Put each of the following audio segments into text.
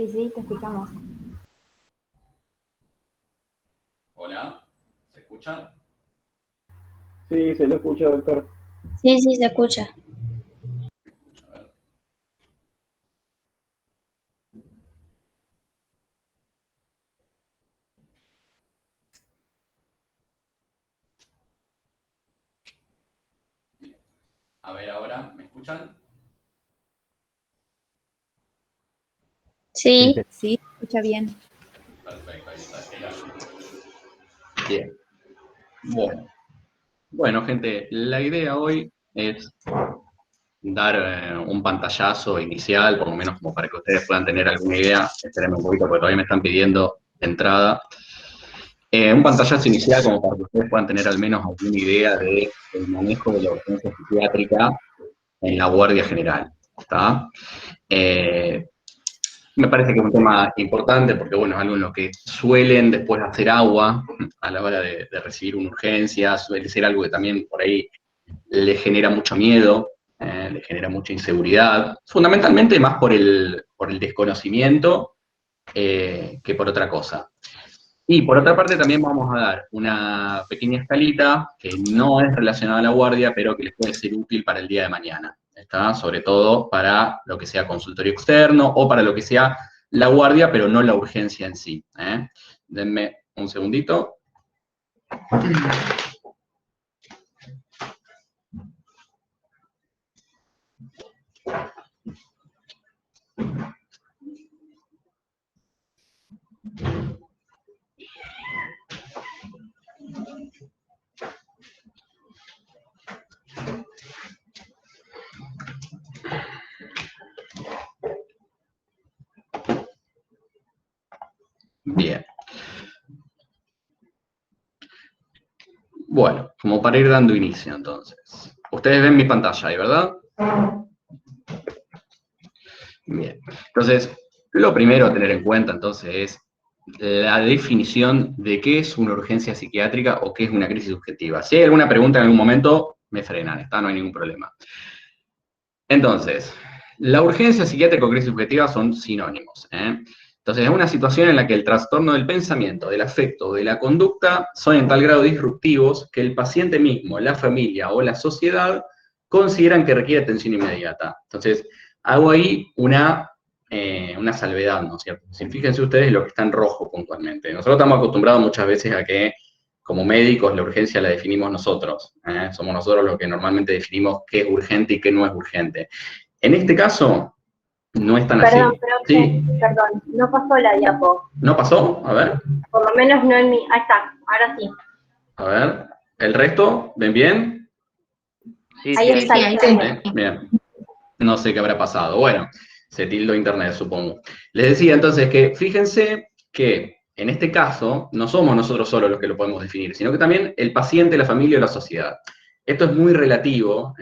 Sí, te escuchamos. Hola, ¿se escucha? Sí, se lo escucha, doctor. Sí, se escucha. A ver. A ver ahora, ¿me escuchan? Sí, Sí, te escucha bien. Perfecto, ahí está. Bien. Bueno, gente, la idea hoy es dar un pantallazo inicial, por lo menos como para que ustedes puedan tener alguna idea. Espérenme un poquito porque todavía me están pidiendo entrada. Un pantallazo inicial como para que ustedes puedan tener al menos alguna idea del manejo de la urgencia psiquiátrica en la Guardia General. ¿Está? Me parece que es un tema importante porque, bueno, es algo en lo que suelen después hacer agua a la hora de recibir una urgencia, suele ser algo que también por ahí le genera mucho miedo, le genera mucha inseguridad, fundamentalmente más por el desconocimiento que por otra cosa. Y por otra parte también vamos a dar una pequeña escalita que no es relacionada a la guardia, pero que les puede ser útil para el día de mañana. ¿Está? Sobre todo para lo que sea consultorio externo o para lo que sea la guardia, pero no la urgencia en sí. Denme un segundito. Bien. Bueno, como para ir dando inicio entonces. Ustedes ven mi pantalla ahí, ¿verdad? Bien. Entonces, lo primero a tener en cuenta entonces es la definición de qué es una urgencia psiquiátrica o qué es una crisis subjetiva. Si hay alguna pregunta en algún momento, me frenan, ¿está? No hay ningún problema. Entonces, la urgencia psiquiátrica o crisis subjetiva son sinónimos. Entonces, es una situación en la que el trastorno del pensamiento, del afecto o de la conducta son en tal grado disruptivos que el paciente mismo, la familia o la sociedad consideran que requiere atención inmediata. Entonces, hago ahí una salvedad, ¿no es cierto? Fíjense ustedes lo que está en rojo puntualmente. Nosotros estamos acostumbrados muchas veces a que como médicos la urgencia la definimos nosotros. Somos nosotros los que normalmente definimos qué es urgente y qué no es urgente. En este caso, no es tan así. perdón, Sí, perdón, no pasó la diapo. ¿no pasó? A ver, Por lo menos no en mi. Ahí está, ahora sí. a ver. ¿El resto? ¿Ven bien? Ahí está, ahí está. Bien. No sé qué habrá pasado. Bueno, se tildó internet, supongo. Les decía entonces que fíjense que en este caso no somos nosotros solos los que lo podemos definir, sino que también el paciente, la familia o la sociedad. Esto es muy relativo,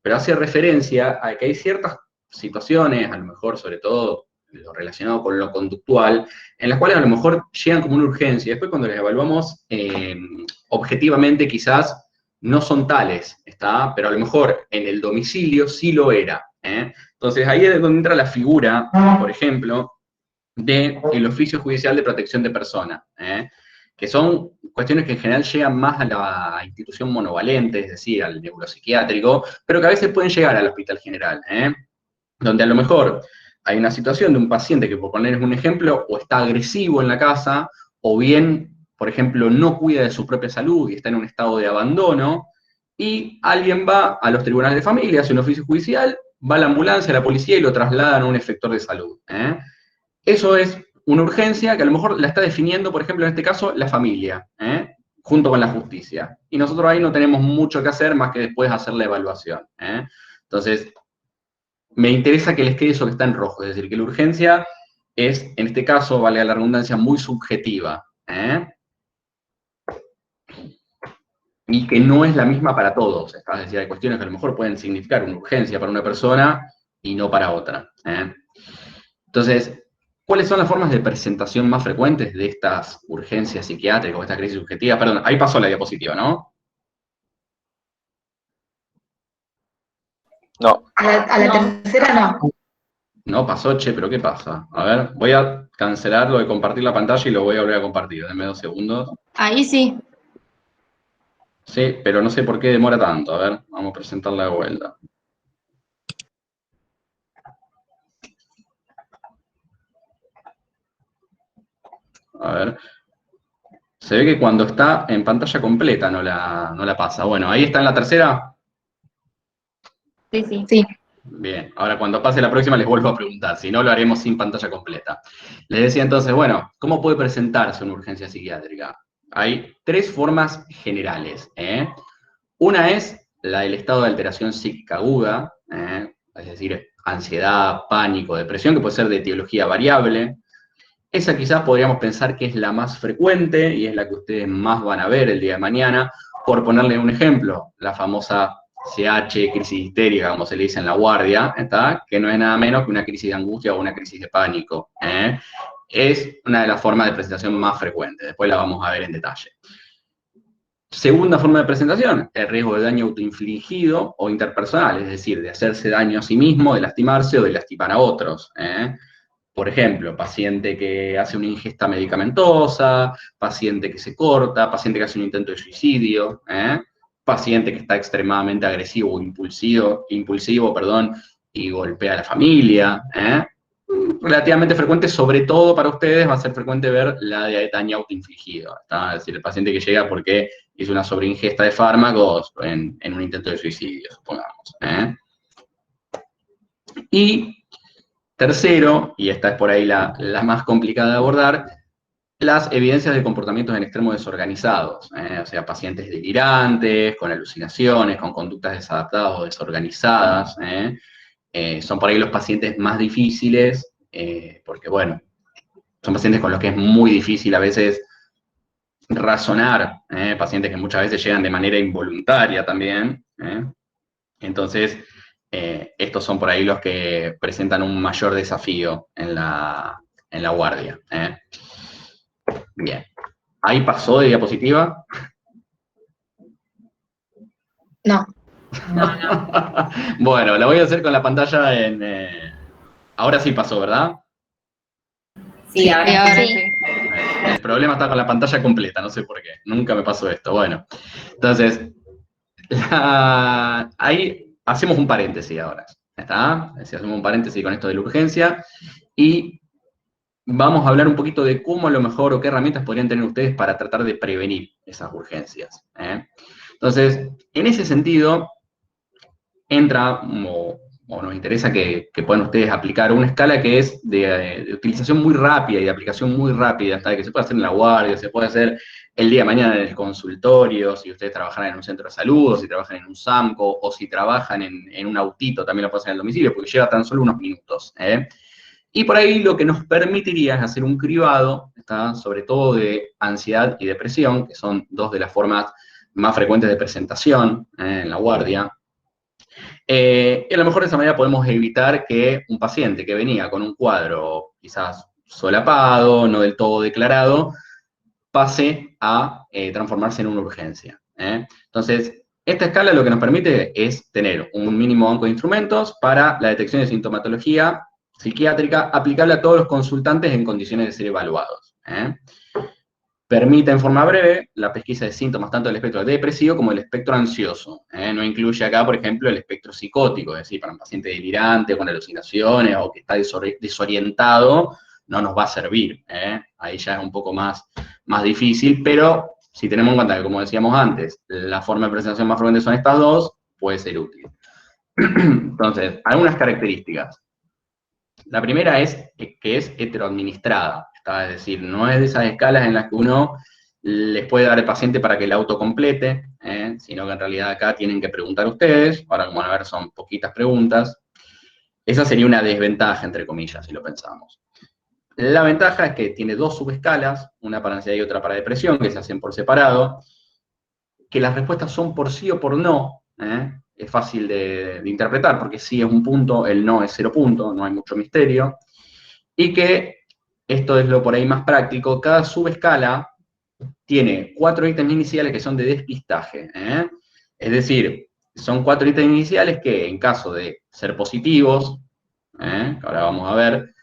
pero hace referencia a que hay ciertas situaciones, a lo mejor sobre todo lo relacionado con lo conductual, en las cuales a lo mejor llegan como una urgencia. Después cuando las evaluamos objetivamente quizás no son tales, ¿está? Pero a lo mejor en el domicilio sí lo era. Entonces ahí es donde entra la figura, por ejemplo, del oficio judicial de protección de persona, que son cuestiones que en general llegan más a la institución monovalente, es decir, al neuropsiquiátrico, pero que a veces pueden llegar al hospital general, donde a lo mejor hay una situación de un paciente que, por ponerles un ejemplo, o está agresivo en la casa, o bien, por ejemplo, no cuida de su propia salud y está en un estado de abandono, y alguien va a los tribunales de familia, hace un oficio judicial, va a la ambulancia, a la policía y lo trasladan a un efector de salud. Eso es una urgencia que a lo mejor la está definiendo, por ejemplo, en este caso, la familia, junto con la justicia. Y nosotros ahí no tenemos mucho que hacer más que después hacer la evaluación. Entonces, me interesa que les quede eso que está en rojo, es decir, que la urgencia es, en este caso, valga la redundancia, muy subjetiva, y que no es la misma para todos. Es decir, hay cuestiones que a lo mejor pueden significar una urgencia para una persona y no para otra. Entonces, ¿cuáles son las formas de presentación más frecuentes de estas urgencias psiquiátricas o estas crisis subjetivas? Perdón, ahí pasó la diapositiva, ¿no? No. A la tercera no. No pasó, che, pero ¿qué pasa? A ver, voy a cancelar lo de compartir la pantalla y lo voy a volver a compartir. Denme 2 segundos. Ahí sí. Sí, pero no sé por qué demora tanto. A ver, vamos a presentarla de vuelta. A ver. Se ve que cuando está en pantalla completa no la pasa. Bueno, ahí está en la tercera. Sí, sí. Sí. Bien, ahora cuando pase la próxima les vuelvo a preguntar, si no lo haremos sin pantalla completa. Les decía entonces, bueno, ¿cómo puede presentarse una urgencia psiquiátrica? Hay 3 formas generales. Una es la del estado de alteración psíquica aguda, es decir, ansiedad, pánico, depresión, que puede ser de etiología variable. Esa quizás podríamos pensar que es la más frecuente y es la que ustedes más van a ver el día de mañana. Por ponerle un ejemplo, la famosa CH, crisis histérica, como se le dice en la guardia, ¿está? Que no es nada menos que una crisis de angustia o una crisis de pánico. Es una de las formas de presentación más frecuentes. Después la vamos a ver en detalle. Segunda forma de presentación, el riesgo de daño autoinfligido o interpersonal, es decir, de hacerse daño a sí mismo, de lastimarse o de lastimar a otros. Por ejemplo, paciente que hace una ingesta medicamentosa, paciente que se corta, paciente que hace un intento de suicidio, paciente que está extremadamente agresivo o impulsivo, y golpea a la familia. Relativamente frecuente, sobre todo para ustedes, va a ser frecuente ver la de daño autoinfligido. Es decir, el paciente que llega porque hizo una sobreingesta de fármacos en un intento de suicidio, supongamos. Y tercero, y esta es por ahí la más complicada de abordar, las evidencias de comportamientos en extremo desorganizados, o sea, pacientes delirantes, con alucinaciones, con conductas desadaptadas o desorganizadas, son por ahí los pacientes más difíciles, porque bueno, son pacientes con los que es muy difícil a veces razonar, pacientes que muchas veces llegan de manera involuntaria también, entonces, estos son por ahí los que presentan un mayor desafío en la guardia. Bien. ¿Ahí pasó de diapositiva? No. Bueno, la voy a hacer con la pantalla en... ahora sí pasó, ¿verdad? Sí, ahora sí. sí. El problema está con la pantalla completa, no sé por qué. Nunca me pasó esto. Bueno, entonces, ahí hacemos un paréntesis ahora. ¿Está? Hacemos un paréntesis con esto de la urgencia y vamos a hablar un poquito de cómo a lo mejor o qué herramientas podrían tener ustedes para tratar de prevenir esas urgencias. Entonces, en ese sentido, entra, o nos interesa que puedan ustedes aplicar una escala que es de utilización muy rápida y de aplicación muy rápida, hasta que se puede hacer en la guardia, se puede hacer el día de mañana en el consultorio, si ustedes trabajan en un centro de salud, o si trabajan en un SAMCO, o si trabajan en un autito, también lo pueden hacer en el domicilio, porque lleva tan solo unos minutos. Y por ahí lo que nos permitiría es hacer un cribado, ¿está? Sobre todo de ansiedad y depresión, que son 2 de las formas más frecuentes de presentación en la guardia. Y a lo mejor de esa manera podemos evitar que un paciente que venía con un cuadro quizás solapado, no del todo declarado, pase a transformarse en una urgencia. Entonces, esta escala lo que nos permite es tener un mínimo banco de instrumentos para la detección de sintomatología psiquiátrica aplicable a todos los consultantes en condiciones de ser evaluados. Permite en forma breve la pesquisa de síntomas tanto del espectro depresivo como del espectro ansioso. No incluye acá, por ejemplo, el espectro psicótico, es decir, para un paciente delirante, con alucinaciones o que está desorientado, no nos va a servir. Ahí ya es un poco más difícil, pero si tenemos en cuenta que, como decíamos antes, la forma de presentación más frecuente son estas 2, puede ser útil. Entonces, algunas características. La primera es que es heteroadministrada, es decir, no es de esas escalas en las que uno les puede dar al paciente para que el auto complete, sino que en realidad acá tienen que preguntar ustedes, ahora como van a ver son poquitas preguntas. Esa sería una desventaja, entre comillas, si lo pensamos. La ventaja es que tiene 2 subescalas, una para ansiedad y otra para depresión, que se hacen por separado, que las respuestas son por sí o por no, es fácil de interpretar, porque sí es un punto, el no es 0 punto, no hay mucho misterio, y que, esto es lo por ahí más práctico, cada subescala tiene 4 ítems iniciales que son de despistaje, es decir, son 4 ítems iniciales que en caso de ser positivos, que ahora vamos a ver,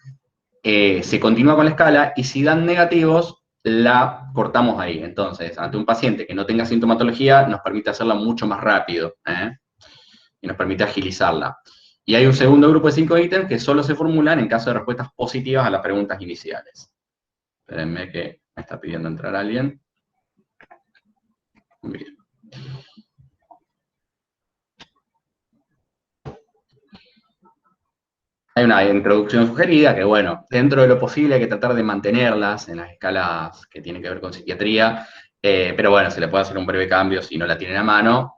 se continúa con la escala y si dan negativos, la cortamos ahí. Entonces, ante un paciente que no tenga sintomatología, nos permite hacerla mucho más rápido, y nos permite agilizarla. Y hay un segundo grupo de 5 ítems que solo se formulan en caso de respuestas positivas a las preguntas iniciales. Espérenme que me está pidiendo entrar alguien. Bien. Hay una introducción sugerida que, bueno, dentro de lo posible hay que tratar de mantenerlas en las escalas que tienen que ver con psiquiatría, pero bueno, se le puede hacer un breve cambio si no la tienen a mano.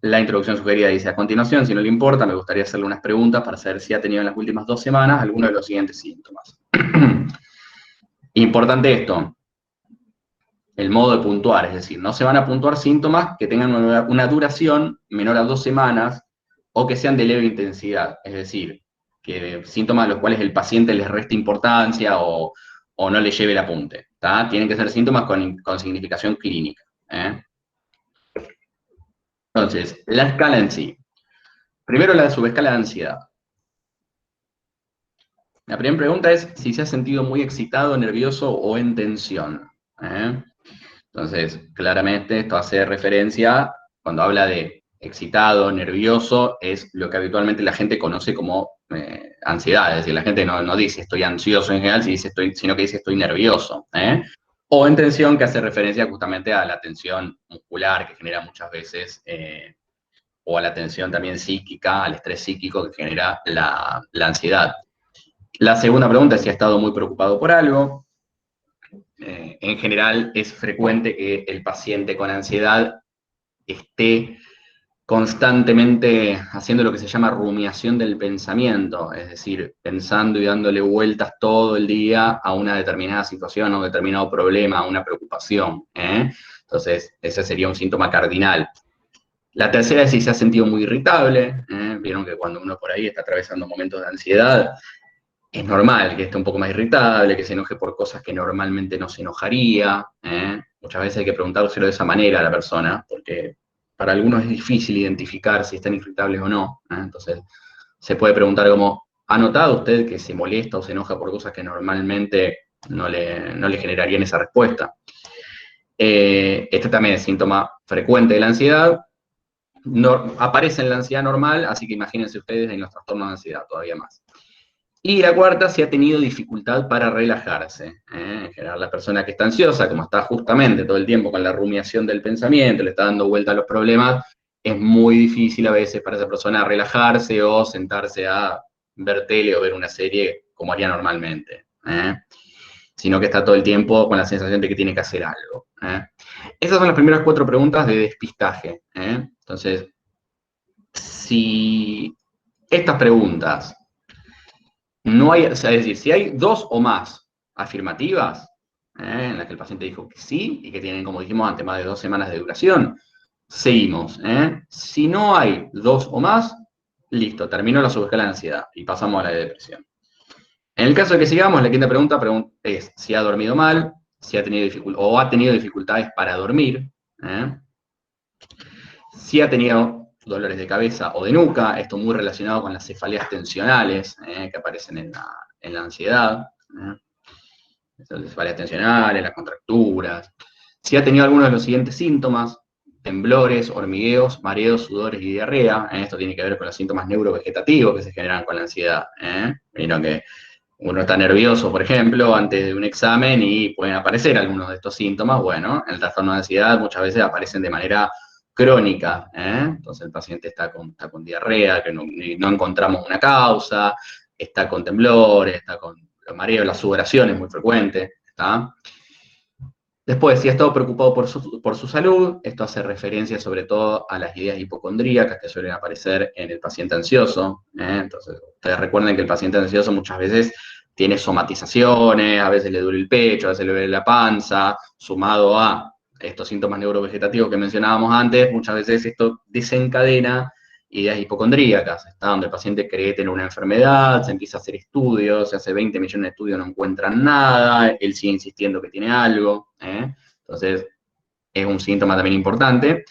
La introducción sugerida dice, a continuación, si no le importa, me gustaría hacerle unas preguntas para saber si ha tenido en las últimas 2 semanas alguno de los siguientes síntomas. Importante esto, el modo de puntuar, es decir, no se van a puntuar síntomas que tengan una duración menor a 2 semanas o que sean de leve intensidad, es decir, que síntomas a los cuales el paciente les reste importancia o no le lleve el apunte, ¿tá? Tienen que ser síntomas con significación clínica. Entonces, la escala en sí. Primero la subescala de ansiedad. La primera pregunta es si se ha sentido muy excitado, nervioso o en tensión. Entonces, claramente esto hace referencia, cuando habla de excitado, nervioso, es lo que habitualmente la gente conoce como ansiedad. Es decir, la gente no dice estoy ansioso en general, sino que dice estoy nervioso. O en tensión, que hace referencia justamente a la tensión muscular que genera muchas veces, o a la tensión también psíquica, al estrés psíquico que genera la ansiedad. La segunda pregunta es si ha estado muy preocupado por algo. En general es frecuente que el paciente con ansiedad esté constantemente haciendo lo que se llama rumiación del pensamiento, es decir, pensando y dándole vueltas todo el día a una determinada situación, a un determinado problema, a una preocupación. Entonces, ese sería un síntoma cardinal. La tercera es si se ha sentido muy irritable. Vieron que cuando uno por ahí está atravesando momentos de ansiedad, es normal que esté un poco más irritable, que se enoje por cosas que normalmente no se enojaría. Muchas veces hay que preguntárselo de esa manera a la persona, porque para algunos es difícil identificar si están irritables o no. Entonces, se puede preguntar como, ¿ha notado usted que se molesta o se enoja por cosas que normalmente no le generarían esa respuesta? Este también es síntoma frecuente de la ansiedad. No, aparece en la ansiedad normal, así que imagínense ustedes en los trastornos de ansiedad todavía más. Y la cuarta, si ha tenido dificultad para relajarse. En general, la persona que está ansiosa, como está justamente todo el tiempo con la rumiación del pensamiento, le está dando vuelta a los problemas, es muy difícil a veces para esa persona relajarse o sentarse a ver tele o ver una serie como haría normalmente. Sino que está todo el tiempo con la sensación de que tiene que hacer algo. Esas son las primeras 4 preguntas de despistaje. Entonces, si estas preguntas no hay, o sea, es decir, si hay 2 o más afirmativas, en las que el paciente dijo que sí, y que tienen, como dijimos antes, más de 2 semanas de duración, seguimos. Si no hay 2 o más, listo, terminó la subescala de ansiedad y pasamos a la de depresión. En el caso de que sigamos, la quinta pregunta es si ha dormido mal, si ha tenido dificultades para dormir, si ha tenido dolores de cabeza o de nuca, esto muy relacionado con las cefaleas tensionales que aparecen en la ansiedad, las cefaleas tensionales, las contracturas, si ha tenido alguno de los siguientes síntomas, temblores, hormigueos, mareos, sudores y diarrea, esto tiene que ver con los síntomas neurovegetativos que se generan con la ansiedad, vieron que uno está nervioso, por ejemplo, antes de un examen y pueden aparecer algunos de estos síntomas. Bueno, en el trastorno de ansiedad muchas veces aparecen de manera crónica. Entonces el paciente está con diarrea, que no encontramos una causa, está con temblores, está con los mareos, la sudoración es muy frecuente. ¿Está? Después, si ha estado preocupado por su salud, esto hace referencia sobre todo a las ideas hipocondríacas que suelen aparecer en el paciente ansioso. Entonces, ustedes recuerden que el paciente ansioso muchas veces tiene somatizaciones, a veces le duele el pecho, a veces le duele la panza, sumado a estos síntomas neurovegetativos que mencionábamos antes, muchas veces esto desencadena ideas hipocondríacas, está donde el paciente cree tener una enfermedad, se empieza a hacer estudios, se hace 20 millones de estudios, no encuentran nada, él sigue insistiendo que tiene algo, entonces es un síntoma también importante.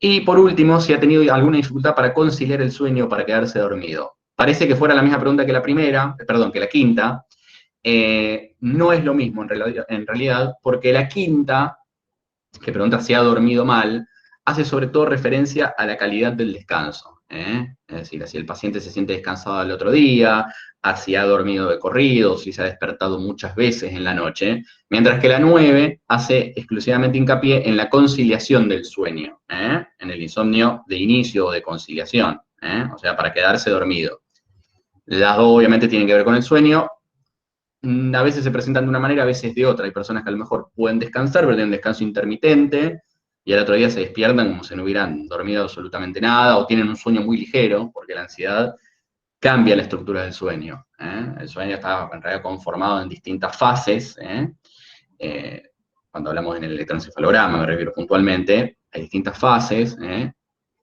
Y por último, si ha tenido alguna dificultad para conciliar el sueño o para quedarse dormido. parece que fuera la misma pregunta que la primera, perdón, que la quinta. No es lo mismo en realidad, porque la quinta, que pregunta si ha dormido mal, hace sobre todo referencia a la calidad del descanso. Es decir, si el paciente se siente descansado al otro día, a si ha dormido de corrido, si se ha despertado muchas veces en la noche, mientras que la 9 hace exclusivamente hincapié en la conciliación del sueño, en el insomnio de inicio o de conciliación, o sea, para quedarse dormido. Las dos obviamente tienen que ver con el sueño. A veces se presentan de una manera, a veces de otra. Hay personas que a lo mejor pueden descansar, pero tienen un descanso intermitente, y al otro día se despiertan como si no hubieran dormido absolutamente nada, o tienen un sueño muy ligero, porque la ansiedad cambia la estructura del sueño. El sueño está en realidad conformado en distintas fases. Cuando hablamos en el electroencefalograma, me refiero puntualmente, hay distintas fases.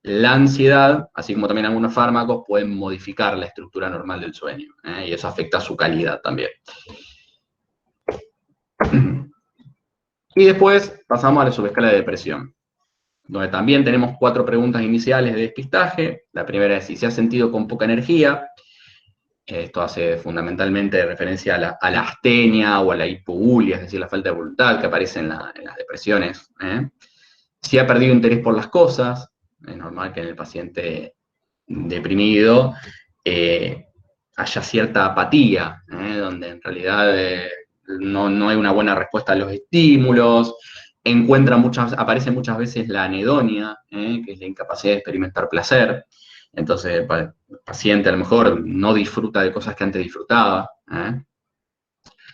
La ansiedad, así como también algunos fármacos, pueden modificar la estructura normal del sueño, y eso afecta su calidad también. Y después pasamos a la subescala de depresión, donde también tenemos 4 preguntas iniciales de despistaje. La primera es si se ha sentido con poca energía. Esto hace fundamentalmente referencia a la astenia o a la hipoulia, es decir, la falta de voluntad que aparece en las depresiones. Si ha perdido interés por las cosas. Es normal que en el paciente deprimido haya cierta apatía, donde en realidad no hay una buena respuesta a los estímulos. Aparece muchas veces la anedonia, que es la incapacidad de experimentar placer. Entonces el paciente a lo mejor no disfruta de cosas que antes disfrutaba.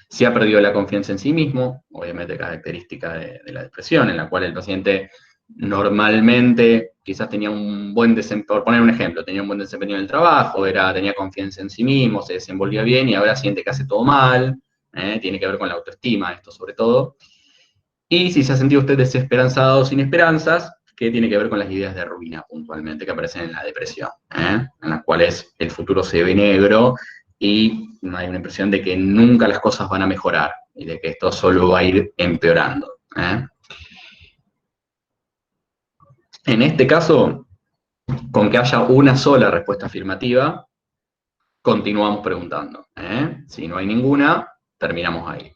Si ha perdido la confianza en sí mismo, obviamente característica de la depresión, en la cual el paciente normalmente quizás tenía un buen desempeño, por poner un ejemplo, tenía un buen desempeño en el trabajo, tenía confianza en sí mismo, se desenvolvía bien, y ahora siente que hace todo mal. Tiene que ver con la autoestima, esto sobre todo. Y si se ha sentido usted desesperanzado o sin esperanzas, que tiene que ver con las ideas de ruina, puntualmente, que aparecen en la depresión, en las cuales el futuro se ve negro y hay una impresión de que nunca las cosas van a mejorar y de que esto solo va a ir empeorando. En este caso, con que haya una sola respuesta afirmativa, continuamos preguntando. Si no hay ninguna, terminamos ahí.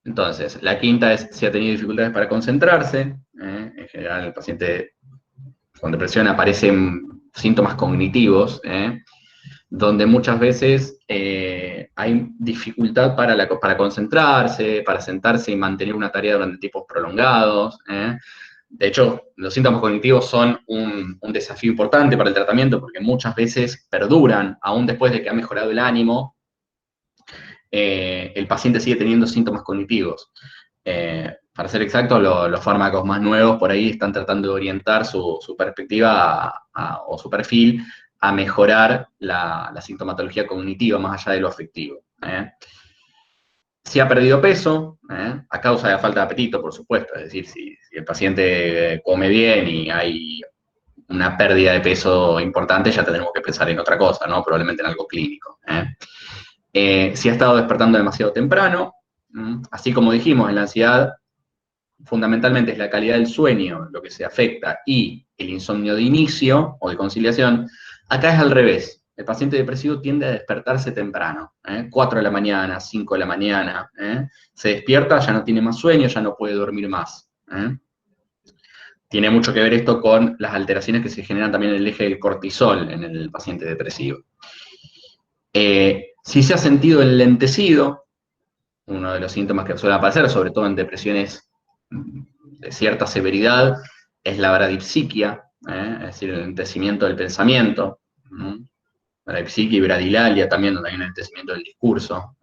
Entonces, la quinta es si ha tenido dificultades para concentrarse. En general, el paciente con depresión aparecen síntomas cognitivos, donde muchas veces hay dificultad para concentrarse, para sentarse y mantener una tarea durante tiempos prolongados. De hecho, los síntomas cognitivos son un desafío importante para el tratamiento, porque muchas veces perduran, aún después de que ha mejorado el ánimo. El paciente sigue teniendo síntomas cognitivos. Para ser exacto, los fármacos más nuevos por ahí están tratando de orientar su perspectiva o su perfil a mejorar la sintomatología cognitiva más allá de lo afectivo. Si ha perdido peso, a causa de la falta de apetito, por supuesto, es decir, si el paciente come bien y hay una pérdida de peso importante, ya tendremos que pensar en otra cosa, ¿no? Probablemente en algo clínico. Si ha estado despertando demasiado temprano, así como dijimos, en la ansiedad fundamentalmente es la calidad del sueño lo que se afecta y el insomnio de inicio o de conciliación. Acá es al revés. El paciente depresivo tiende a despertarse temprano, 4 de la mañana, 5 de la mañana. Se despierta, ya no tiene más sueño, ya no puede dormir más. Tiene mucho que ver esto con las alteraciones que se generan también en el eje del cortisol en el paciente depresivo. Si se ha sentido enlentecido, uno de los síntomas que suelen aparecer, sobre todo en depresiones de cierta severidad, es la bradipsiquia, es decir, el enlentecimiento del pensamiento. Bradipsiquia y bradilalia también, donde hay un enlentecimiento del discurso.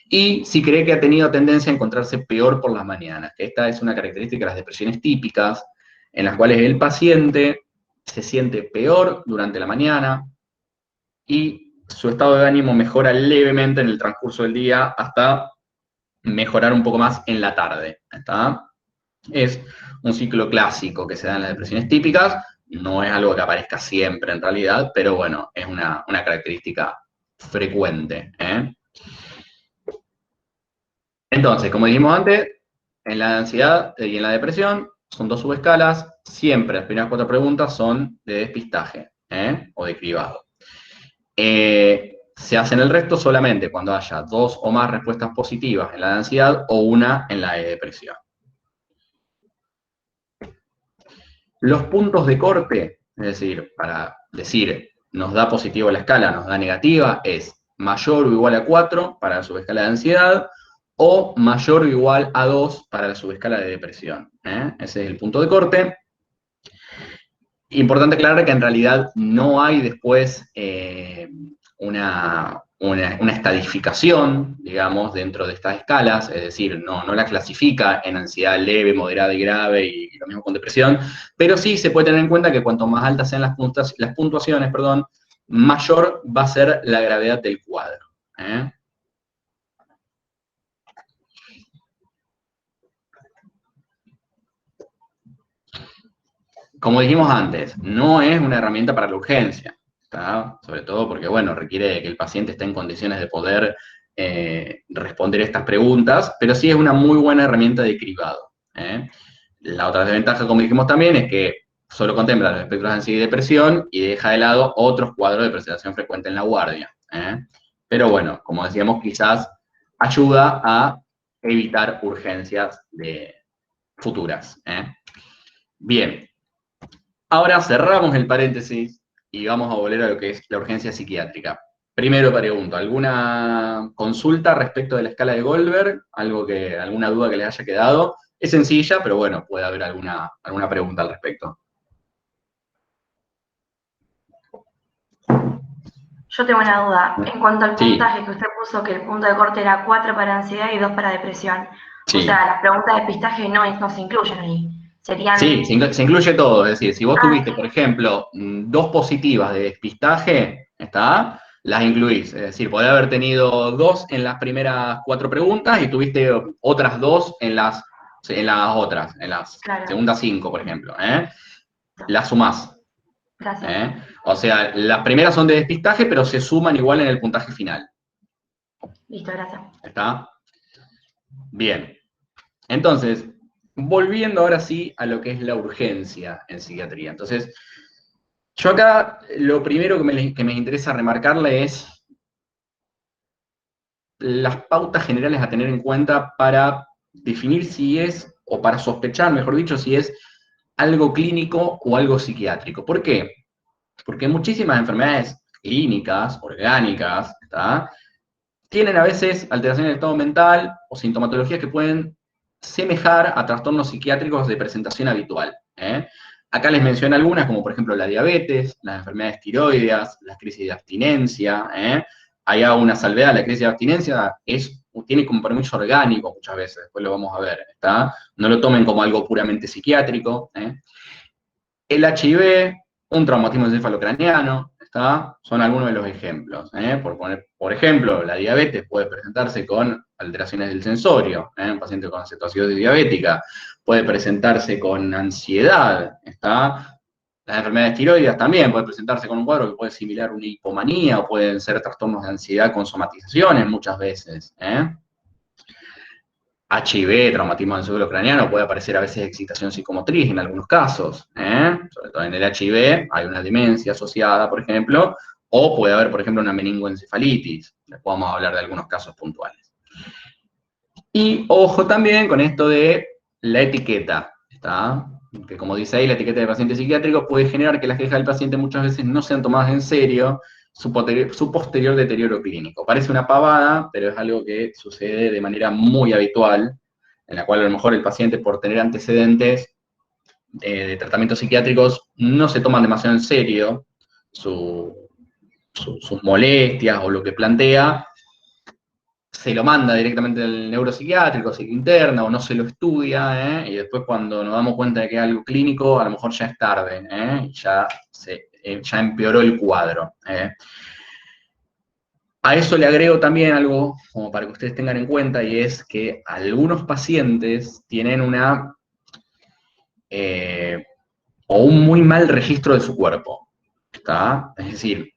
Y si cree que ha tenido tendencia a encontrarse peor por las mañanas, que esta es una característica de las depresiones típicas, en las cuales el paciente se siente peor durante la mañana y su estado de ánimo mejora levemente en el transcurso del día hasta mejorar un poco más en la tarde. ¿Está? Es un ciclo clásico que se da en las depresiones típicas, no es algo que aparezca siempre en realidad, pero bueno, es una característica frecuente. Entonces, como dijimos antes, en la ansiedad y en la depresión son 2 subescalas, siempre las primeras 4 preguntas son de despistaje. o de cribado. Se hacen el resto solamente cuando haya 2 o más respuestas positivas en la de ansiedad o una en la de depresión. Los puntos de corte, es decir, para decir nos da positivo la escala, nos da negativa, es mayor o igual a 4 para la subescala de ansiedad o mayor o igual a 2 para la subescala de depresión. Ese es el punto de corte. Importante aclarar que en realidad no hay después una estadificación, digamos, dentro de estas escalas, es decir, no la clasifica en ansiedad leve, moderada y grave, y lo mismo con depresión, pero sí se puede tener en cuenta que cuanto más altas sean las puntuaciones, mayor va a ser la gravedad del cuadro. Como dijimos antes, no es una herramienta para la urgencia, ¿está? Sobre todo porque, bueno, requiere que el paciente esté en condiciones de poder responder estas preguntas, pero sí es una muy buena herramienta de cribado. La otra desventaja, como dijimos también, es que solo contempla los espectros de ansiedad y depresión y deja de lado otros cuadros de presentación frecuente en la guardia. Pero bueno, como decíamos, quizás ayuda a evitar urgencias futuras. Bien. Ahora cerramos el paréntesis y vamos a volver a lo que es la urgencia psiquiátrica. Primero pregunto, ¿alguna consulta respecto de la escala de Goldberg? ¿Alguna duda que les haya quedado? Es sencilla, pero bueno, puede haber alguna pregunta al respecto. Yo tengo una duda. En cuanto al Sí. puntaje que usted puso, que el punto de corte era 4 para ansiedad y 2 para depresión. Sí. O sea, las preguntas de despistaje no se incluyen ahí. Serían... Sí, se incluye todo. Es decir, si vos tuviste, por ejemplo, 2 positivas de despistaje, ¿está? Las incluís. Es decir, podés haber tenido 2 en las primeras 4 preguntas y tuviste otras 2 en las otras, en las segundas 5, por ejemplo. Las sumás. Gracias. O sea, las primeras son de despistaje, pero se suman igual en el puntaje final. Listo, gracias. ¿Está? Bien. Entonces, volviendo ahora sí a lo que es la urgencia en psiquiatría. Entonces, yo acá lo primero que me interesa remarcarle es las pautas generales a tener en cuenta para definir si es, o para sospechar, mejor dicho, si es algo clínico o algo psiquiátrico. ¿Por qué? Porque muchísimas enfermedades clínicas, orgánicas, ¿está? Tienen a veces alteraciones del estado mental o sintomatologías que pueden semejar a trastornos psiquiátricos de presentación habitual. Acá les menciono algunas, como por ejemplo la diabetes, las enfermedades tiroideas, las crisis de abstinencia. Hay una salvedad, la crisis de abstinencia tiene compromiso orgánico muchas veces, después lo vamos a ver, ¿está? No lo tomen como algo puramente psiquiátrico. El HIV, un traumatismo encefalocraniano, ¿está? Son algunos de los ejemplos. Por ejemplo, la diabetes puede presentarse con alteraciones del sensorio, un paciente con cetoacidosis diabética, puede presentarse con ansiedad, ¿está? Las enfermedades tiroideas también pueden presentarse con un cuadro que puede similar a una hipomanía, o pueden ser trastornos de ansiedad con somatizaciones muchas veces. HIV, traumatismo encefalocraniano, puede aparecer a veces excitación psicomotriz en algunos casos. Sobre todo en el HIV hay una demencia asociada, por ejemplo, o puede haber, por ejemplo, una meningoencefalitis. Después vamos a hablar de algunos casos puntuales. Y ojo también con esto de la etiqueta, ¿está? Que como dice ahí, la etiqueta de paciente psiquiátrico puede generar que las quejas del paciente muchas veces no sean tomadas en serio, su posterior deterioro clínico. Parece una pavada, pero es algo que sucede de manera muy habitual, en la cual a lo mejor el paciente, por tener antecedentes de tratamientos psiquiátricos, no se toman demasiado en serio sus molestias o lo que plantea, se lo manda directamente al neuropsiquiátrico, se lo interna o no se lo estudia, y después cuando nos damos cuenta de que es algo clínico, a lo mejor ya es tarde, ya empeoró el cuadro. A eso le agrego también algo, como para que ustedes tengan en cuenta, y es que algunos pacientes tienen un muy mal registro de su cuerpo, ¿está? Es decir,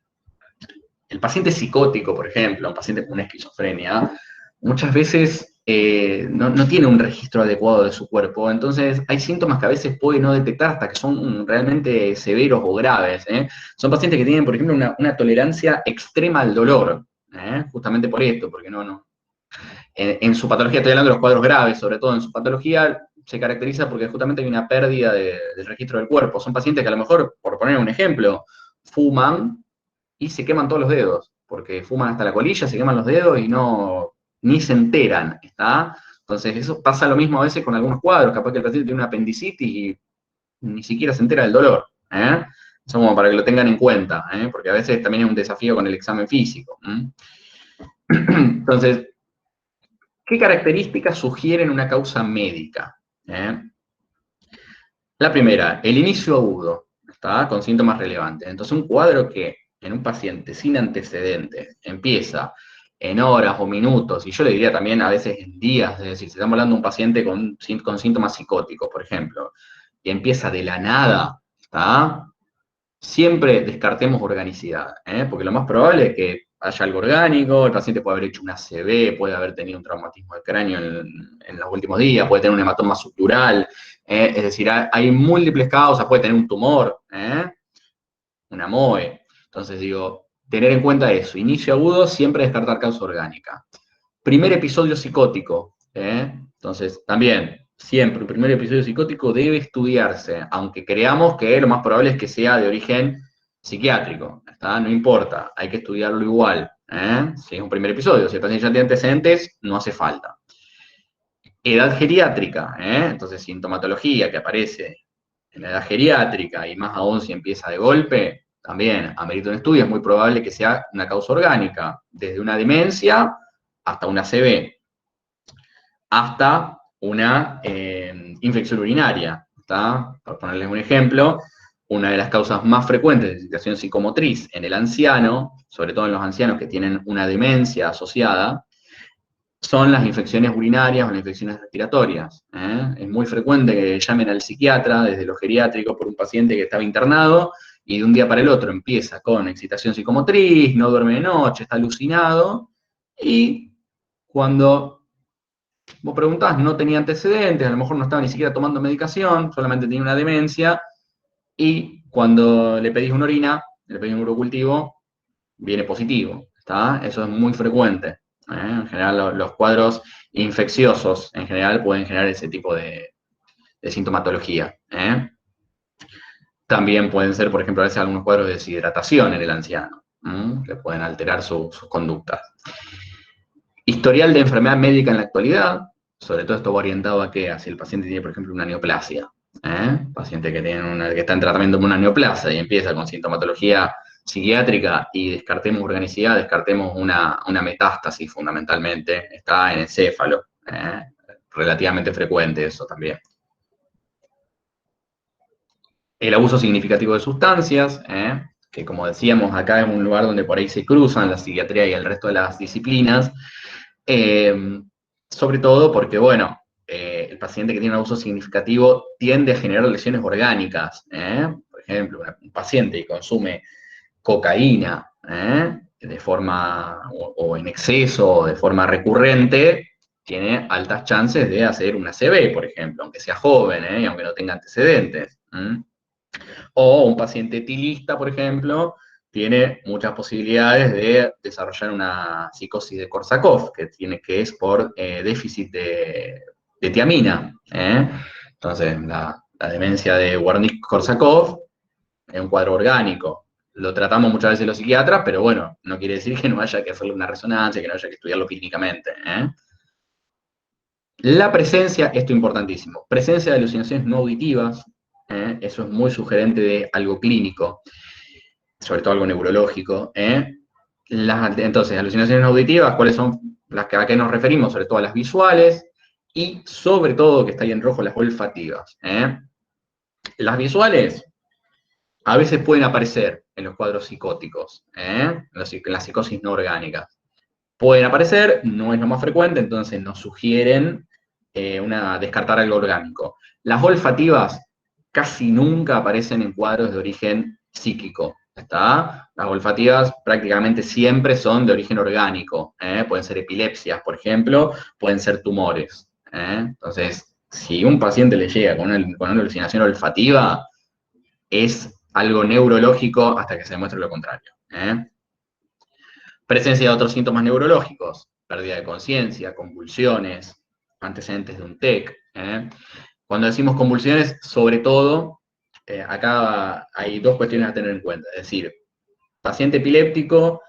el paciente psicótico, por ejemplo, un paciente con una esquizofrenia, muchas veces no tiene un registro adecuado de su cuerpo, entonces hay síntomas que a veces puede no detectar hasta que son realmente severos o graves. Son pacientes que tienen, por ejemplo, una tolerancia extrema al dolor, justamente por esto, porque en su patología, estoy hablando de los cuadros graves, sobre todo en su patología, se caracteriza porque justamente hay una pérdida del registro del cuerpo. Son pacientes que a lo mejor, por poner un ejemplo, fuman y se queman todos los dedos, porque fuman hasta la colilla, se queman los dedos y ni se enteran, ¿está? Entonces eso pasa lo mismo a veces con algunos cuadros, capaz que el paciente tiene una apendicitis y ni siquiera se entera del dolor, ¿eh? Eso como para que lo tengan en cuenta, porque a veces también es un desafío con el examen físico. Entonces, ¿qué características sugieren una causa médica? La primera, el inicio agudo, ¿está? Con síntomas relevantes. Entonces, un cuadro que en un paciente sin antecedentes empieza en horas o minutos, y yo le diría también a veces en días, es decir, si estamos hablando de un paciente con síntomas psicóticos, por ejemplo, y empieza de la nada, ¿está? Siempre descartemos organicidad, porque lo más probable es que haya algo orgánico, el paciente puede haber hecho una ACV, puede haber tenido un traumatismo de cráneo en los últimos días, puede tener un hematoma subdural, es decir, hay múltiples causas, puede tener un tumor, una MOE. Entonces digo, tener en cuenta eso, inicio agudo, siempre descartar causa orgánica. Primer episodio psicótico, entonces también, siempre, un primer episodio psicótico debe estudiarse, aunque creamos que lo más probable es que sea de origen psiquiátrico, ¿está? No importa, hay que estudiarlo igual, si es un primer episodio, si el paciente ya tiene antecedentes, no hace falta. Edad geriátrica, entonces sintomatología que aparece en la edad geriátrica, y más aún si empieza de golpe, también amerita un estudio, es muy probable que sea una causa orgánica, desde una demencia hasta una ACV, hasta una infección urinaria, ¿está? Por ponerles un ejemplo, una de las causas más frecuentes de situación psicomotriz en el anciano, sobre todo en los ancianos que tienen una demencia asociada, son las infecciones urinarias o las infecciones respiratorias. Es muy frecuente que llamen al psiquiatra desde lo geriátrico por un paciente que estaba internado y de un día para el otro empieza con excitación psicomotriz, no duerme de noche, está alucinado, y cuando vos preguntás, no tenía antecedentes, a lo mejor no estaba ni siquiera tomando medicación, solamente tenía una demencia, y cuando le pedís una orina, le pedís un urocultivo, viene positivo, ¿está? Eso es muy frecuente. En general, los cuadros infecciosos, en general, pueden generar ese tipo de sintomatología. También pueden ser, por ejemplo, a veces algunos cuadros de deshidratación en el anciano, que pueden alterar sus conductas. Historial de enfermedad médica en la actualidad, sobre todo esto va orientado a que si el paciente tiene, por ejemplo, una neoplasia, paciente que está en tratamiento con una neoplasia y empieza con sintomatología psiquiátrica y descartemos organicidad, descartemos una metástasis fundamentalmente, está en encéfalo, relativamente frecuente eso también. El abuso significativo de sustancias, que como decíamos acá es un lugar donde por ahí se cruzan la psiquiatría y el resto de las disciplinas, sobre todo porque, bueno, el paciente que tiene un abuso significativo tiende a generar lesiones orgánicas. Por ejemplo, un paciente que consume cocaína de forma, o en exceso, o de forma recurrente, tiene altas chances de hacer una ACV, por ejemplo, aunque sea joven y aunque no tenga antecedentes. O un paciente etilista, por ejemplo, tiene muchas posibilidades de desarrollar una psicosis de Korsakoff, que es por déficit de tiamina. Entonces, la demencia de Wernicke-Korsakoff es un cuadro orgánico. Lo tratamos muchas veces los psiquiatras, pero bueno, no quiere decir que no haya que hacerle una resonancia, que no haya que estudiarlo clínicamente. La presencia, esto es importantísimo, presencia de alucinaciones no auditivas, eso es muy sugerente de algo clínico, sobre todo algo neurológico. Entonces, alucinaciones no auditivas, ¿cuáles son las a qué nos referimos? Sobre todo a las visuales y sobre todo, que está ahí en rojo, las olfativas. Las visuales a veces pueden aparecer en los cuadros psicóticos, en las psicosis no orgánicas. Pueden aparecer, no es lo más frecuente, entonces nos sugieren descartar algo orgánico. Las olfativas casi nunca aparecen en cuadros de origen psíquico. ¿Está? Las olfativas prácticamente siempre son de origen orgánico. Pueden ser epilepsias, por ejemplo, pueden ser tumores. Entonces, si un paciente le llega con una alucinación olfativa, es algo neurológico hasta que se demuestre lo contrario. Presencia de otros síntomas neurológicos, pérdida de conciencia, convulsiones, antecedentes de un TEC. Cuando decimos convulsiones, sobre todo, acá hay dos cuestiones a tener en cuenta. Es decir, paciente epiléptico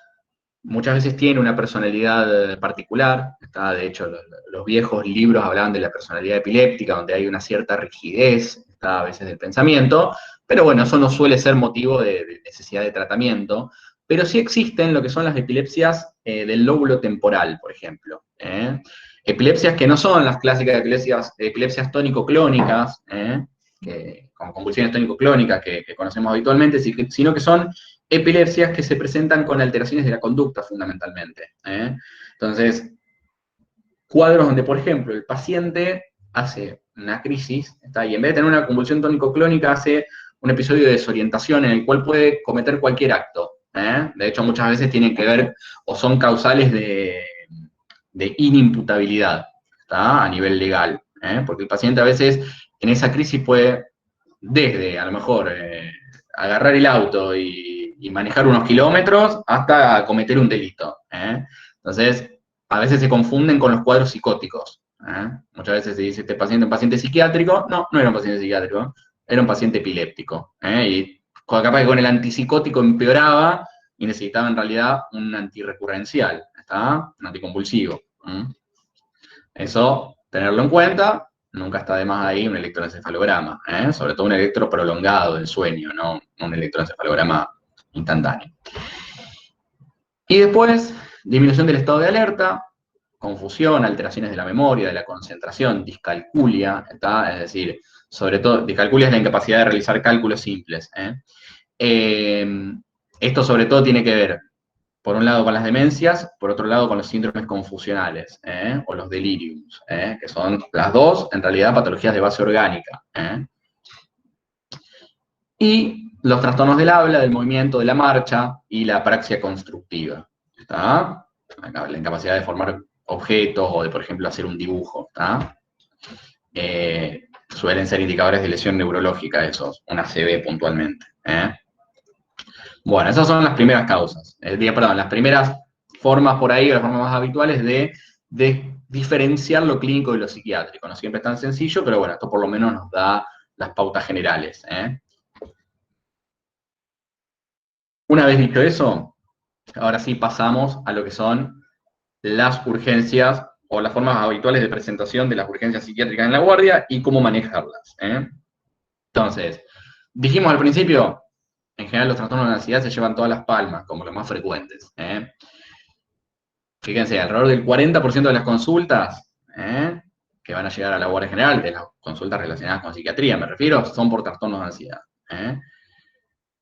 muchas veces tiene una personalidad particular. De hecho, los viejos libros hablaban de la personalidad epiléptica, donde hay una cierta rigidez, a veces del pensamiento, pero bueno, eso no suele ser motivo de necesidad de tratamiento. Pero sí existen lo que son las epilepsias del lóbulo temporal, por ejemplo. Epilepsias que no son las clásicas epilepsias tónico-clónicas, con convulsiones tónico-clónicas que conocemos habitualmente, sino que son epilepsias que se presentan con alteraciones de la conducta fundamentalmente. Entonces, cuadros donde, por ejemplo, el paciente hace una crisis, y en vez de tener una convulsión tónico-clónica, hace un episodio de desorientación en el cual puede cometer cualquier acto. De hecho, muchas veces tienen que ver o son causales de inimputabilidad, a nivel legal. Porque el paciente a veces en esa crisis puede, desde a lo mejor agarrar el auto y manejar unos kilómetros hasta cometer un delito. Entonces, a veces se confunden con los cuadros psicóticos. Muchas veces se dice, este paciente es un paciente psiquiátrico. No, no era un paciente psiquiátrico, era un paciente epiléptico. Y capaz que con el antipsicótico empeoraba y necesitaba en realidad un antirrecurrencial, un anticonvulsivo. Eso, tenerlo en cuenta. Nunca está de más ahí un electroencefalograma, sobre todo un electro prolongado del sueño, no un electroencefalograma instantáneo. Y después, disminución del estado de alerta, confusión, alteraciones de la memoria, de la concentración, discalculia, es decir, sobre todo, discalculia es la incapacidad de realizar cálculos simples. Esto sobre todo tiene que ver, por un lado con las demencias, por otro lado con los síndromes confusionales, o los deliriums, que son las dos, en realidad, patologías de base orgánica. Y los trastornos del habla, del movimiento, de la marcha y la apraxia constructiva. La incapacidad de formar objetos o de, por ejemplo, hacer un dibujo. Suelen ser indicadores de lesión neurológica esos, una ACV puntualmente. Bueno, esas son las primeras causas. Las primeras formas por ahí, o las formas más habituales de diferenciar lo clínico de lo psiquiátrico. No siempre es tan sencillo, pero bueno, esto por lo menos nos da las pautas generales. Una vez dicho eso, ahora sí pasamos a lo que son las urgencias o las formas habituales de presentación de las urgencias psiquiátricas en la guardia y cómo manejarlas. Entonces, dijimos al principio, en general los trastornos de ansiedad se llevan todas las palmas, como los más frecuentes. Fíjense, alrededor del 40% de las consultas que van a llegar a la guardia general, de las consultas relacionadas con psiquiatría, me refiero, son por trastornos de ansiedad.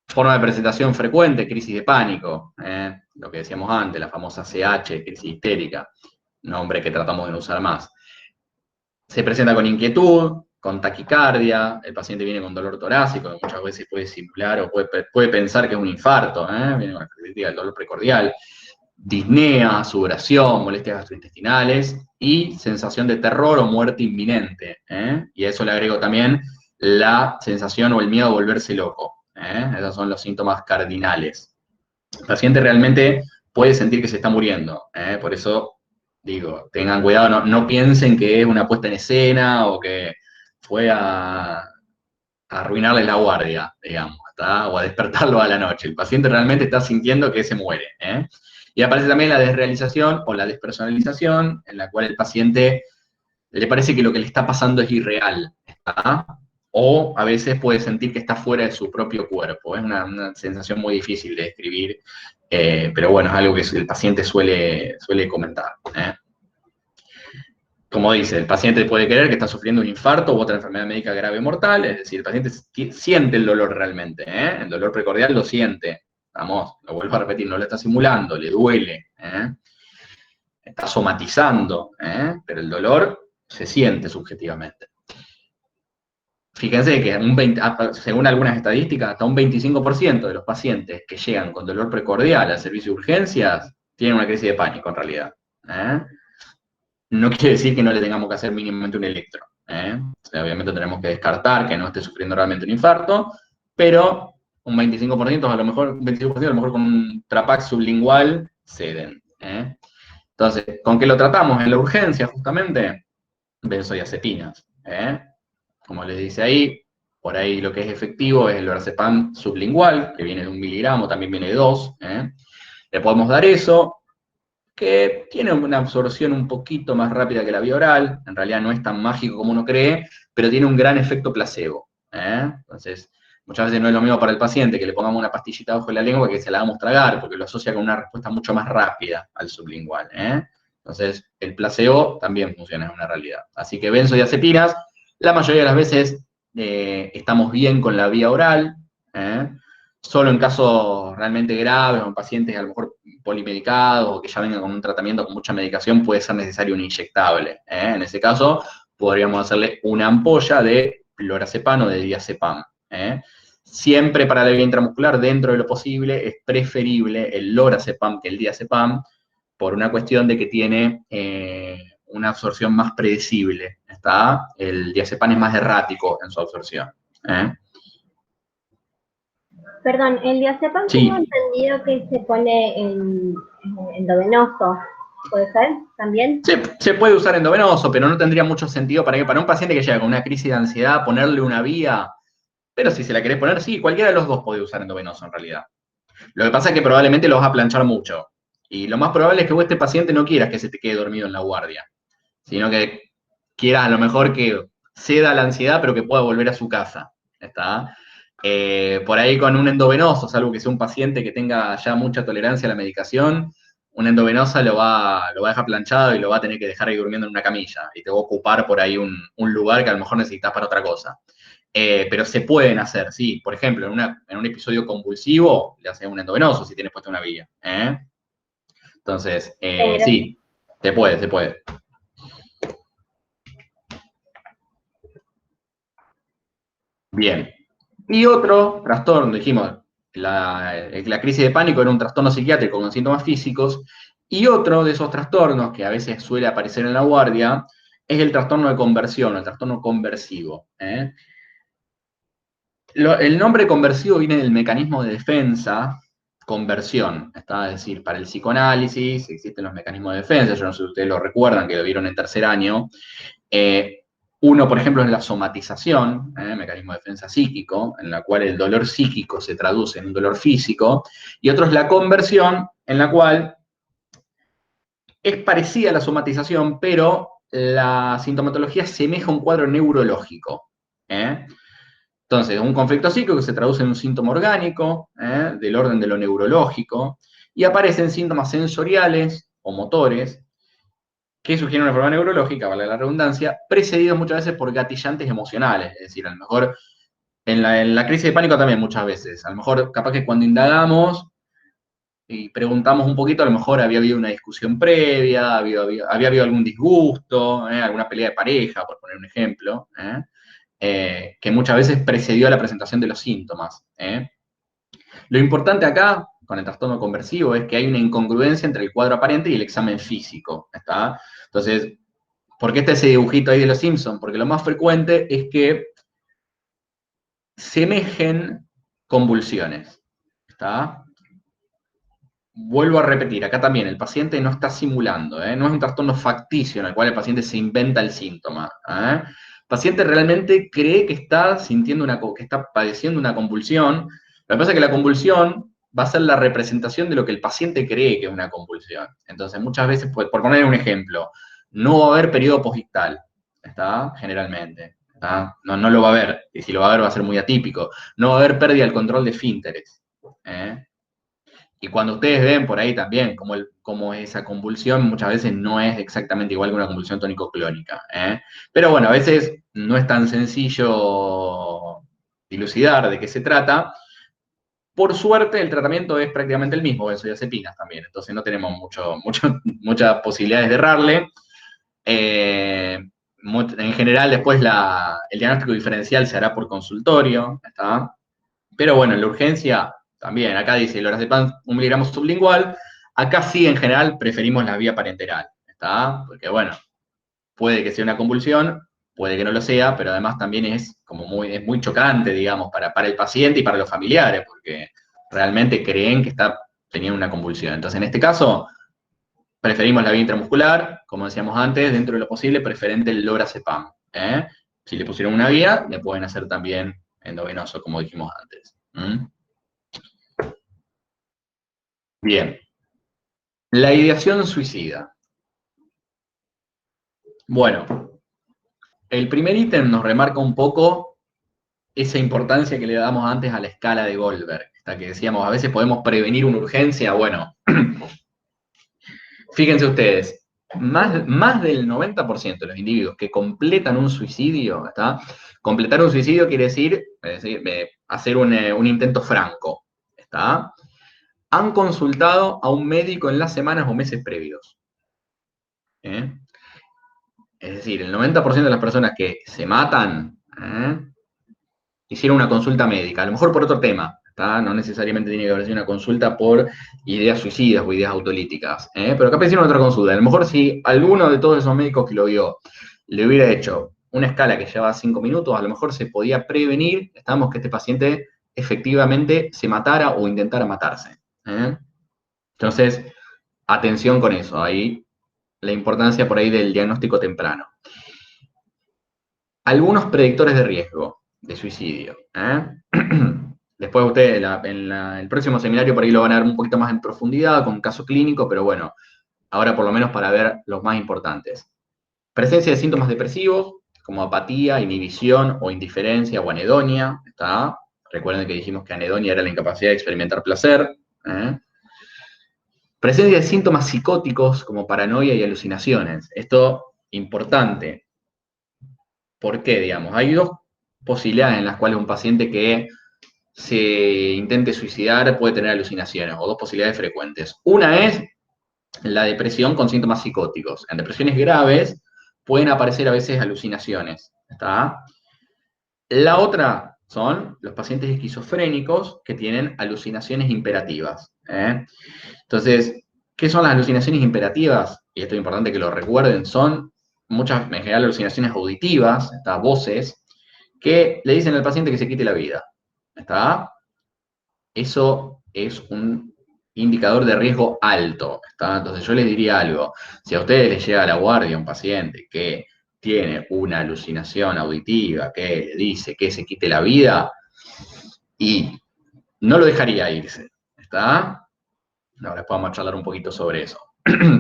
Forma de presentación frecuente, crisis de pánico, lo que decíamos antes, la famosa CH, crisis histérica, nombre que tratamos de no usar más. Se presenta con inquietud, con taquicardia, el paciente viene con dolor torácico, que muchas veces puede simular o puede pensar que es un infarto, viene con la característica del dolor precordial, disnea, sudoración, molestias gastrointestinales y sensación de terror o muerte inminente. Y a eso le agrego también la sensación o el miedo a volverse loco. Esos son los síntomas cardinales. El paciente realmente puede sentir que se está muriendo. Por eso digo, tengan cuidado, no piensen que es una puesta en escena o que fue a arruinarle la guardia, digamos, o a despertarlo a la noche. El paciente realmente está sintiendo que se muere. Y aparece también la desrealización o la despersonalización, en la cual el paciente le parece que lo que le está pasando es irreal, o a veces puede sentir que está fuera de su propio cuerpo. Es una sensación muy difícil de describir, pero bueno, es algo que el paciente suele comentar. Como dice, el paciente puede creer que está sufriendo un infarto u otra enfermedad médica grave o mortal, es decir, el paciente siente el dolor realmente, el dolor precordial lo siente. Vamos, lo vuelvo a repetir, no lo está simulando, le duele, está somatizando, pero el dolor se siente subjetivamente. fíjense que según algunas estadísticas, hasta un 25% de los pacientes que llegan con dolor precordial al servicio de urgencias tienen una crisis de pánico en realidad. No quiere decir que no le tengamos que hacer mínimamente un electro. O sea, obviamente tenemos que descartar que no esté sufriendo realmente un infarto, pero un 25% a lo mejor, un 25% a lo mejor con un Trapax sublingual ceden. Entonces, ¿con qué lo tratamos en la urgencia justamente? Benzodiazepinas. Como les dice ahí, por ahí lo que es efectivo es el lorazepam sublingual, que viene de 1 miligramo, también viene de 2. Le podemos dar eso, que tiene una absorción un poquito más rápida que la vía oral, en realidad no es tan mágico como uno cree, pero tiene un gran efecto placebo. Entonces, muchas veces no es lo mismo para el paciente que le pongamos una pastillita bajo la lengua que se la hagamos tragar, porque lo asocia con una respuesta mucho más rápida al sublingual. Entonces, el placebo también funciona, es una realidad. Así que benzodiazepinas, la mayoría de las veces estamos bien con la vía oral, solo en casos realmente graves o en pacientes a lo mejor polimedicados o que ya vengan con un tratamiento con mucha medicación puede ser necesario un inyectable. En ese caso podríamos hacerle una ampolla de lorazepam o de diazepam. Siempre para la vía intramuscular, dentro de lo posible, es preferible el lorazepam que el diazepam por una cuestión de que tiene una absorción más predecible. El diazepam es más errático en su absorción. Perdón, el diazepam tengo entendido que se pone en endovenoso. ¿Puede ser también? Se puede usar endovenoso, pero no tendría mucho sentido para un paciente que llega con una crisis de ansiedad, ponerle una vía. Pero si se la querés poner, sí, cualquiera de los dos puede usar endovenoso en realidad. Lo que pasa es que probablemente lo vas a planchar mucho. Y lo más probable es que vos este paciente no quieras que se te quede dormido en la guardia, sino que quieras a lo mejor que ceda la ansiedad, pero que pueda volver a su casa. Por ahí con un endovenoso, salvo que sea un paciente que tenga ya mucha tolerancia a la medicación, una endovenosa lo va a dejar planchado y lo va a tener que dejar ahí durmiendo en una camilla. Y te va a ocupar por ahí un lugar que a lo mejor necesitas para otra cosa. Pero se pueden hacer, sí. Por ejemplo, en un episodio convulsivo, le haces un endovenoso si tienes puesta una vía. Entonces, sí, se puede. Bien. Y otro trastorno, dijimos, la crisis de pánico era un trastorno psiquiátrico con síntomas físicos, y otro de esos trastornos que a veces suele aparecer en la guardia es el trastorno de conversión, el trastorno conversivo. El nombre conversivo viene del mecanismo de defensa, conversión, es decir, para el psicoanálisis existen los mecanismos de defensa, yo no sé si ustedes lo recuerdan, que lo vieron en tercer año. Uno, por ejemplo, es la somatización, mecanismo de defensa psíquico, en la cual el dolor psíquico se traduce en un dolor físico, y otro es la conversión, en la cual es parecida a la somatización, pero la sintomatología semeja a un cuadro neurológico. Entonces, un conflicto psíquico que se traduce en un síntoma orgánico, del orden de lo neurológico, y aparecen síntomas sensoriales o motores, que sugieren una forma neurológica, vale la redundancia, precedidos muchas veces por gatillantes emocionales, es decir, a lo mejor en la crisis de pánico también muchas veces, a lo mejor capaz que cuando indagamos y preguntamos un poquito, a lo mejor había habido una discusión previa, había habido algún disgusto, alguna pelea de pareja, por poner un ejemplo, que muchas veces precedió a la presentación de los síntomas. Lo importante acá, con el trastorno conversivo, es que hay una incongruencia entre el cuadro aparente y el examen físico. Entonces, ¿por qué está ese dibujito ahí de los Simpsons? Porque lo más frecuente es que semejen convulsiones. Vuelvo a repetir, acá también el paciente no está simulando, no es un trastorno facticio en el cual el paciente se inventa el síntoma. El paciente realmente cree que está que está padeciendo una convulsión. Lo que pasa es que la convulsión va a ser la representación de lo que el paciente cree que es una convulsión. Entonces, muchas veces, por poner un ejemplo, no va a haber periodo posictal, generalmente. No lo va a haber, y si lo va a haber va a ser muy atípico. No va a haber pérdida del control de esfínteres. Y cuando ustedes ven por ahí también cómo esa convulsión muchas veces no es exactamente igual que una convulsión tónico-clónica. Pero bueno, a veces no es tan sencillo dilucidar de qué se trata. Por suerte, el tratamiento es prácticamente el mismo, benzodiazepinas también, entonces no tenemos muchas posibilidades de errarle. en general después el diagnóstico diferencial se hará por consultorio, ¿está? Pero bueno, en la urgencia también, acá dice lorazepam 1 miligramo sublingual, acá sí en general preferimos la vía parenteral, ¿está? Porque bueno, puede que sea una convulsión, puede que no lo sea, pero además también es muy chocante, digamos, para el paciente y para los familiares, porque realmente creen que está teniendo una convulsión. Entonces, en este caso, preferimos la vía intramuscular, como decíamos antes, dentro de lo posible, preferente el lorazepam. Si le pusieron una vía, le pueden hacer también endovenoso, como dijimos antes. Bien. La ideación suicida. Bueno, el primer ítem nos remarca un poco esa importancia que le damos antes a la escala de Goldberg. Esta que decíamos, a veces podemos prevenir una urgencia. Bueno, fíjense ustedes, más del 90% de los individuos que completan un suicidio, ¿está? Completar un suicidio quiere decir hacer un intento franco, ¿está? Han consultado a un médico en las semanas o meses previos. Es decir, el 90% de las personas que se matan hicieron una consulta médica, a lo mejor por otro tema, ¿está? No necesariamente tiene que haber sido una consulta por ideas suicidas o ideas autolíticas, pero capaz hicieron otra consulta. A lo mejor si alguno de todos esos médicos que lo vio le hubiera hecho una escala que llevaba 5 minutos, a lo mejor se podía prevenir, que este paciente efectivamente se matara o intentara matarse. Entonces, atención con eso, ahí la importancia por ahí del diagnóstico temprano. Algunos predictores de riesgo de suicidio. Después ustedes en el próximo seminario por ahí lo van a ver un poquito más en profundidad, con un caso clínico, pero bueno, ahora por lo menos para ver los más importantes. Presencia de síntomas depresivos, como apatía, inhibición o indiferencia o anedonia. ¿Está? Recuerden que dijimos que anedonia era la incapacidad de experimentar placer. Presencia de síntomas psicóticos como paranoia y alucinaciones. Esto, importante. ¿Por qué, digamos? Hay dos posibilidades en las cuales un paciente que se intente suicidar puede tener alucinaciones, o dos posibilidades frecuentes. Una es la depresión con síntomas psicóticos. En depresiones graves pueden aparecer a veces alucinaciones. ¿Está? La otra son los pacientes esquizofrénicos que tienen alucinaciones imperativas. Entonces, ¿qué son las alucinaciones imperativas? Y esto es importante que lo recuerden, son muchas, en general, alucinaciones auditivas, voces, que le dicen al paciente que se quite la vida. ¿Está? Eso es un indicador de riesgo alto. ¿Está? Entonces yo les diría algo, si a ustedes les llega a la guardia un paciente que tiene una alucinación auditiva, que le dice que se quite la vida, y no lo dejaría irse. ¿Está? Ahora podemos charlar un poquito sobre eso.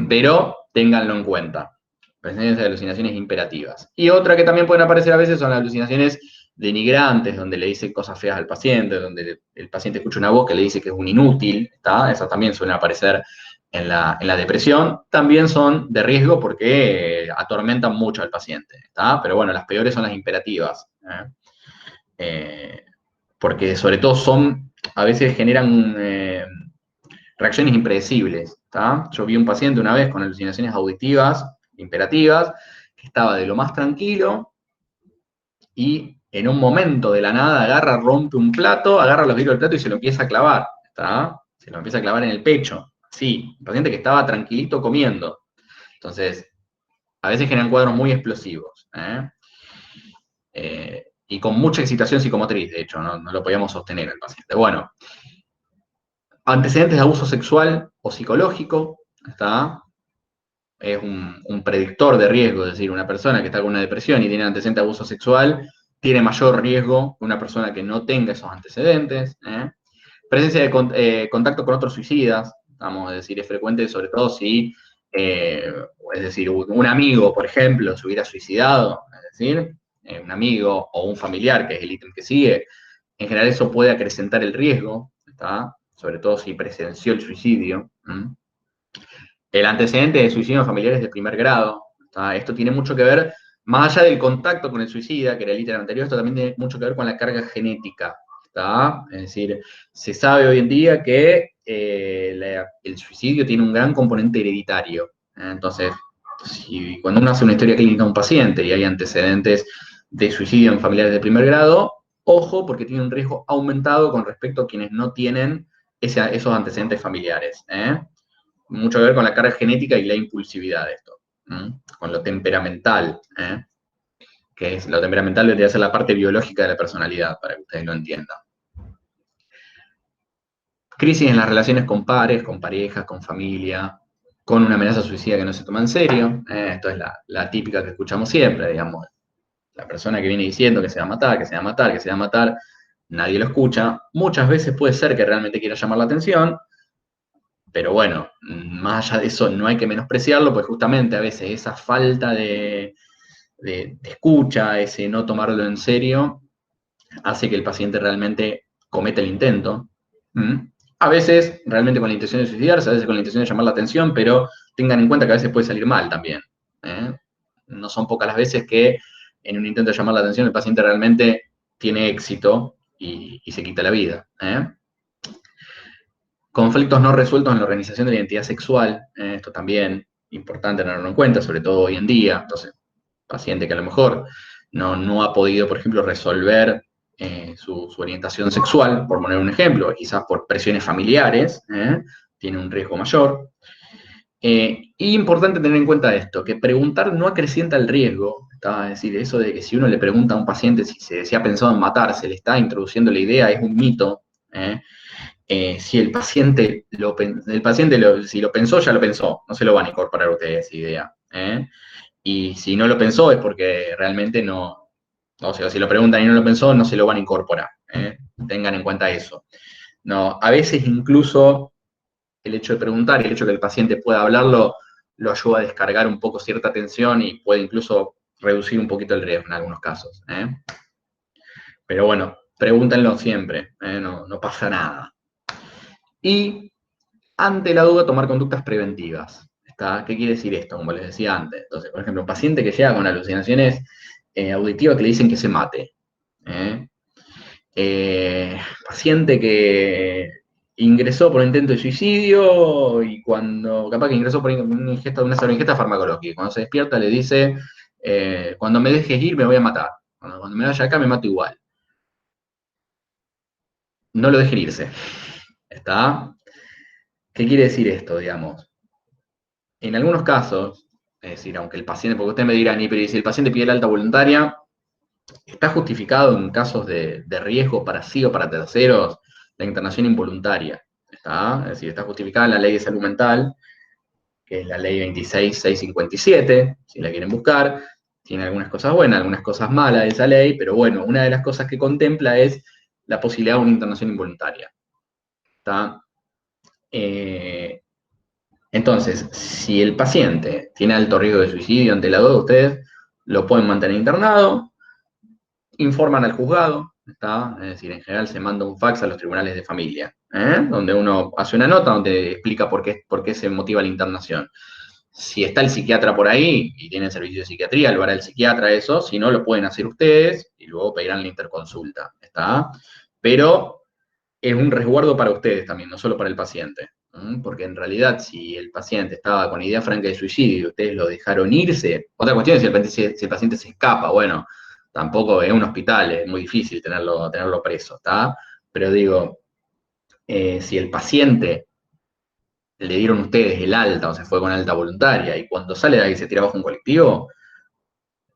Pero ténganlo en cuenta. Presencia de alucinaciones imperativas. Y otra que también pueden aparecer a veces son las alucinaciones denigrantes, donde le dice cosas feas al paciente, donde el paciente escucha una voz que le dice que es un inútil, ¿está? Esas también suelen aparecer en la depresión. También son de riesgo porque atormentan mucho al paciente, ¿está? Pero bueno, las peores son las imperativas. Porque sobre todo a veces generan reacciones impredecibles, ¿está? Yo vi un paciente una vez con alucinaciones auditivas, imperativas, que estaba de lo más tranquilo y en un momento de la nada agarra, rompe un plato, agarra los vidrios del plato y se lo empieza a clavar, ¿está? Se lo empieza a clavar en el pecho, sí, un paciente que estaba tranquilito comiendo. Entonces, a veces generan cuadros muy explosivos, y con mucha excitación psicomotriz, de hecho, no lo podíamos sostener al paciente. Bueno, antecedentes de abuso sexual o psicológico, ¿está? Es un predictor de riesgo, es decir, una persona que está con una depresión y tiene antecedente de abuso sexual tiene mayor riesgo que una persona que no tenga esos antecedentes. Presencia de contacto con otros suicidas, vamos a decir, es frecuente sobre todo si, es decir, un amigo, por ejemplo, se hubiera suicidado, es decir, un amigo o un familiar, que es el ítem que sigue, en general eso puede acrecentar el riesgo, ¿está? Sobre todo si presenció el suicidio. El antecedente de suicidio familiares de primer grado. ¿Está? Esto tiene mucho que ver, más allá del contacto con el suicida, que era el ítem anterior, esto también tiene mucho que ver con la carga genética. ¿Está? Es decir, se sabe hoy en día que el suicidio tiene un gran componente hereditario. Entonces, Cuando uno hace una historia clínica a un paciente y hay antecedentes de suicidio en familiares de primer grado, ojo, porque tiene un riesgo aumentado con respecto a quienes no tienen esos antecedentes familiares. Mucho que ver con la carga genética y la impulsividad de esto, con lo temperamental, que es lo temperamental debería ser la parte biológica de la personalidad, para que ustedes lo entiendan. Crisis en las relaciones con pares, con parejas, con familia, con una amenaza suicida que no se toma en serio. Esto es la típica que escuchamos siempre, digamos. La persona que viene diciendo que se va a matar, que se va a matar, que se va a matar, nadie lo escucha. Muchas veces puede ser que realmente quiera llamar la atención, pero bueno, más allá de eso no hay que menospreciarlo, pues justamente a veces esa falta de escucha, ese no tomarlo en serio, hace que el paciente realmente cometa el intento. A veces realmente con la intención de suicidarse, a veces con la intención de llamar la atención, pero tengan en cuenta que a veces puede salir mal también. No son pocas las veces que en un intento de llamar la atención el paciente realmente tiene éxito y se quita la vida. Conflictos no resueltos en la organización de la identidad sexual, esto también importante tenerlo en cuenta, sobre todo hoy en día. Entonces, paciente que a lo mejor no ha podido, por ejemplo, resolver su orientación sexual, por poner un ejemplo, quizás por presiones familiares, tiene un riesgo mayor. Y importante tener en cuenta esto, que preguntar no acrecienta el riesgo, ¿está? Es decir, eso de que si uno le pregunta a un paciente si ha pensado en matarse, le está introduciendo la idea, es un mito. Si el paciente, si lo pensó, ya lo pensó, no se lo van a incorporar a ustedes esa idea. Y si no lo pensó es porque realmente no, o sea, si lo preguntan y no lo pensó, no se lo van a incorporar. Tengan en cuenta eso. No, a veces incluso el hecho de preguntar y el hecho de que el paciente pueda hablarlo, lo ayuda a descargar un poco cierta tensión y puede incluso reducir un poquito el riesgo en algunos casos. Pero bueno, pregúntenlo siempre, no pasa nada. Y ante la duda, tomar conductas preventivas. ¿Qué quiere decir esto? Como les decía antes. Entonces, por ejemplo, un paciente que llega con alucinaciones auditivas que le dicen que se mate. Paciente que ingresó por un intento de suicidio y capaz que ingresó por una sobreingesta farmacológica. Cuando se despierta le dice, cuando me dejes ir me voy a matar. Cuando me vaya acá me mato igual. No lo dejen irse. ¿Está? ¿Qué quiere decir esto, digamos? En algunos casos, es decir, aunque el paciente, porque usted me dirá, pero si el paciente pide la alta voluntaria, está justificado en casos de riesgo para sí o para terceros la internación involuntaria. ¿Está? Es decir, está justificada en la ley de salud mental, que es la ley 26657, si la quieren buscar. Tiene algunas cosas buenas, algunas cosas malas de esa ley, pero bueno, una de las cosas que contempla es la posibilidad de una internación involuntaria. ¿Está? Entonces, si el paciente tiene alto riesgo de suicidio, ante la duda ustedes lo pueden mantener internado, informan al juzgado, ¿está? Es decir, en general se manda un fax a los tribunales de familia, donde uno hace una nota donde explica por qué se motiva la internación. Si está el psiquiatra por ahí y tienen servicio de psiquiatría, lo hará el psiquiatra eso, si no lo pueden hacer ustedes y luego pedirán la interconsulta, ¿está? Pero es un resguardo para ustedes también, no solo para el paciente. Porque en realidad, si el paciente estaba con idea franca de suicidio y ustedes lo dejaron irse, otra cuestión es si el paciente se escapa, bueno, tampoco es un hospital, es muy difícil tenerlo preso, ¿está? Pero digo, si el paciente le dieron ustedes el alta o se fue con alta voluntaria y cuando sale de ahí se tira bajo un colectivo,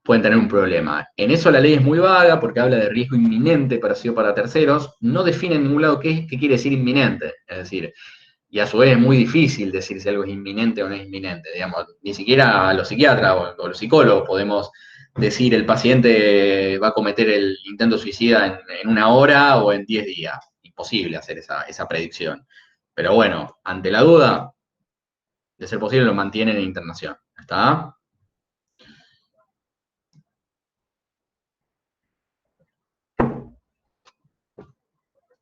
pueden tener un problema. En eso la ley es muy vaga porque habla de riesgo inminente para sí o para terceros, no define en ningún lado qué quiere decir inminente, es decir, y a su vez es muy difícil decir si algo es inminente o no es inminente, digamos, ni siquiera a los psiquiatras o los psicólogos podemos decir el paciente va a cometer el intento suicida en 1 hora o en 10 días, imposible hacer esa predicción. Pero bueno, ante la duda, de ser posible lo mantienen en internación, ¿está?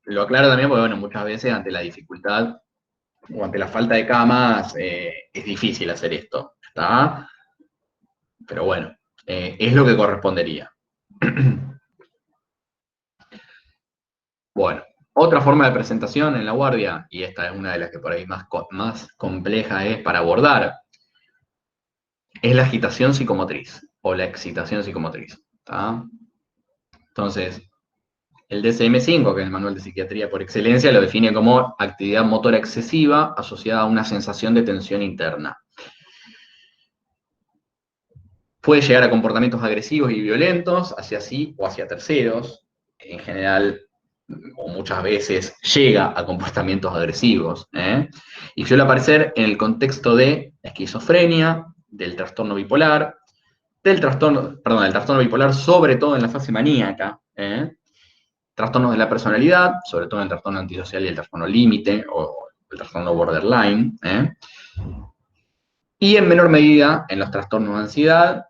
Lo aclaro también porque, bueno, muchas veces ante la dificultad o ante la falta de camas es difícil hacer esto, ¿está? Pero bueno, es lo que correspondería. Bueno, otra forma de presentación en la guardia, y esta es una de las que por ahí más compleja es para abordar, es la agitación psicomotriz o la excitación psicomotriz. ¿Tá? Entonces, el DSM-5, que es el manual de psiquiatría por excelencia, lo define como actividad motora excesiva asociada a una sensación de tensión interna. Puede llegar a comportamientos agresivos y violentos hacia sí o hacia terceros. En general, o muchas veces, llega a comportamientos agresivos. Y suele aparecer en el contexto de la esquizofrenia, del trastorno bipolar, del trastorno bipolar, sobre todo en la fase maníaca, trastornos de la personalidad, sobre todo en el trastorno antisocial y el trastorno límite, o el trastorno borderline, y en menor medida en los trastornos de ansiedad,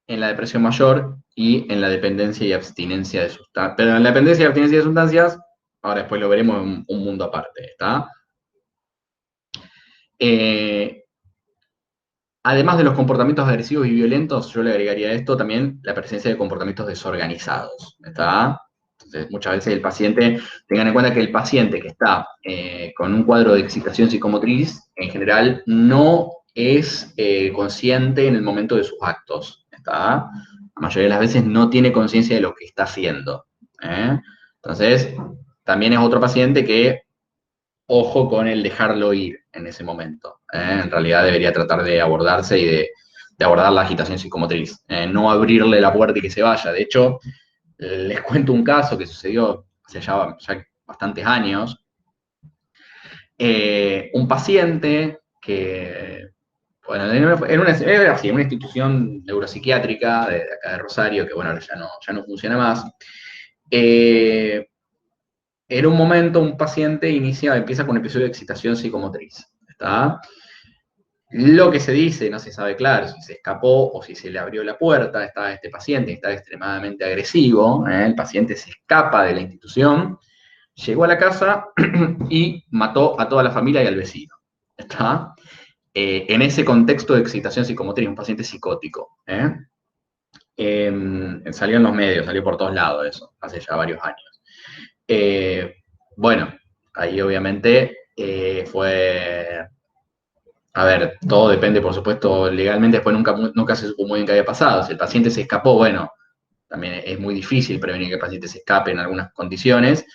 en la depresión mayor y en la dependencia y abstinencia de sustancias. Pero en la dependencia y abstinencia de sustancias, ahora después lo veremos en un mundo aparte, ¿está? Además de los comportamientos agresivos y violentos, yo le agregaría a esto también la presencia de comportamientos desorganizados, ¿está? Entonces, muchas veces el paciente, tengan en cuenta que el paciente que está con un cuadro de excitación psicomotriz, en general, no es consciente en el momento de sus actos, ¿está? La mayoría de las veces no tiene conciencia de lo que está haciendo. Entonces, también es otro paciente que, ojo con el dejarlo ir en ese momento. En realidad debería tratar de abordarse y de abordar la agitación psicomotriz. No abrirle la puerta y que se vaya. De hecho, les cuento un caso que sucedió hace ya bastantes años. Un paciente que, bueno, era una institución neuropsiquiátrica de acá de Rosario, que bueno, ya no funciona más. En un momento un paciente empieza con un episodio de excitación psicomotriz. ¿Está? Lo que se dice, no se sabe claro si se escapó o si se le abrió la puerta. Está este paciente, está extremadamente agresivo. El paciente se escapa de la institución, llegó a la casa y mató a toda la familia y al vecino. ¿Está? En ese contexto de excitación psicomotriz, un paciente psicótico. Salió en los medios, salió por todos lados eso, hace ya varios años. Bueno, ahí obviamente fue... A ver, todo depende, por supuesto, legalmente, después nunca se supo muy bien qué había pasado. Si el paciente se escapó, bueno, también es muy difícil prevenir que el paciente se escape en algunas condiciones.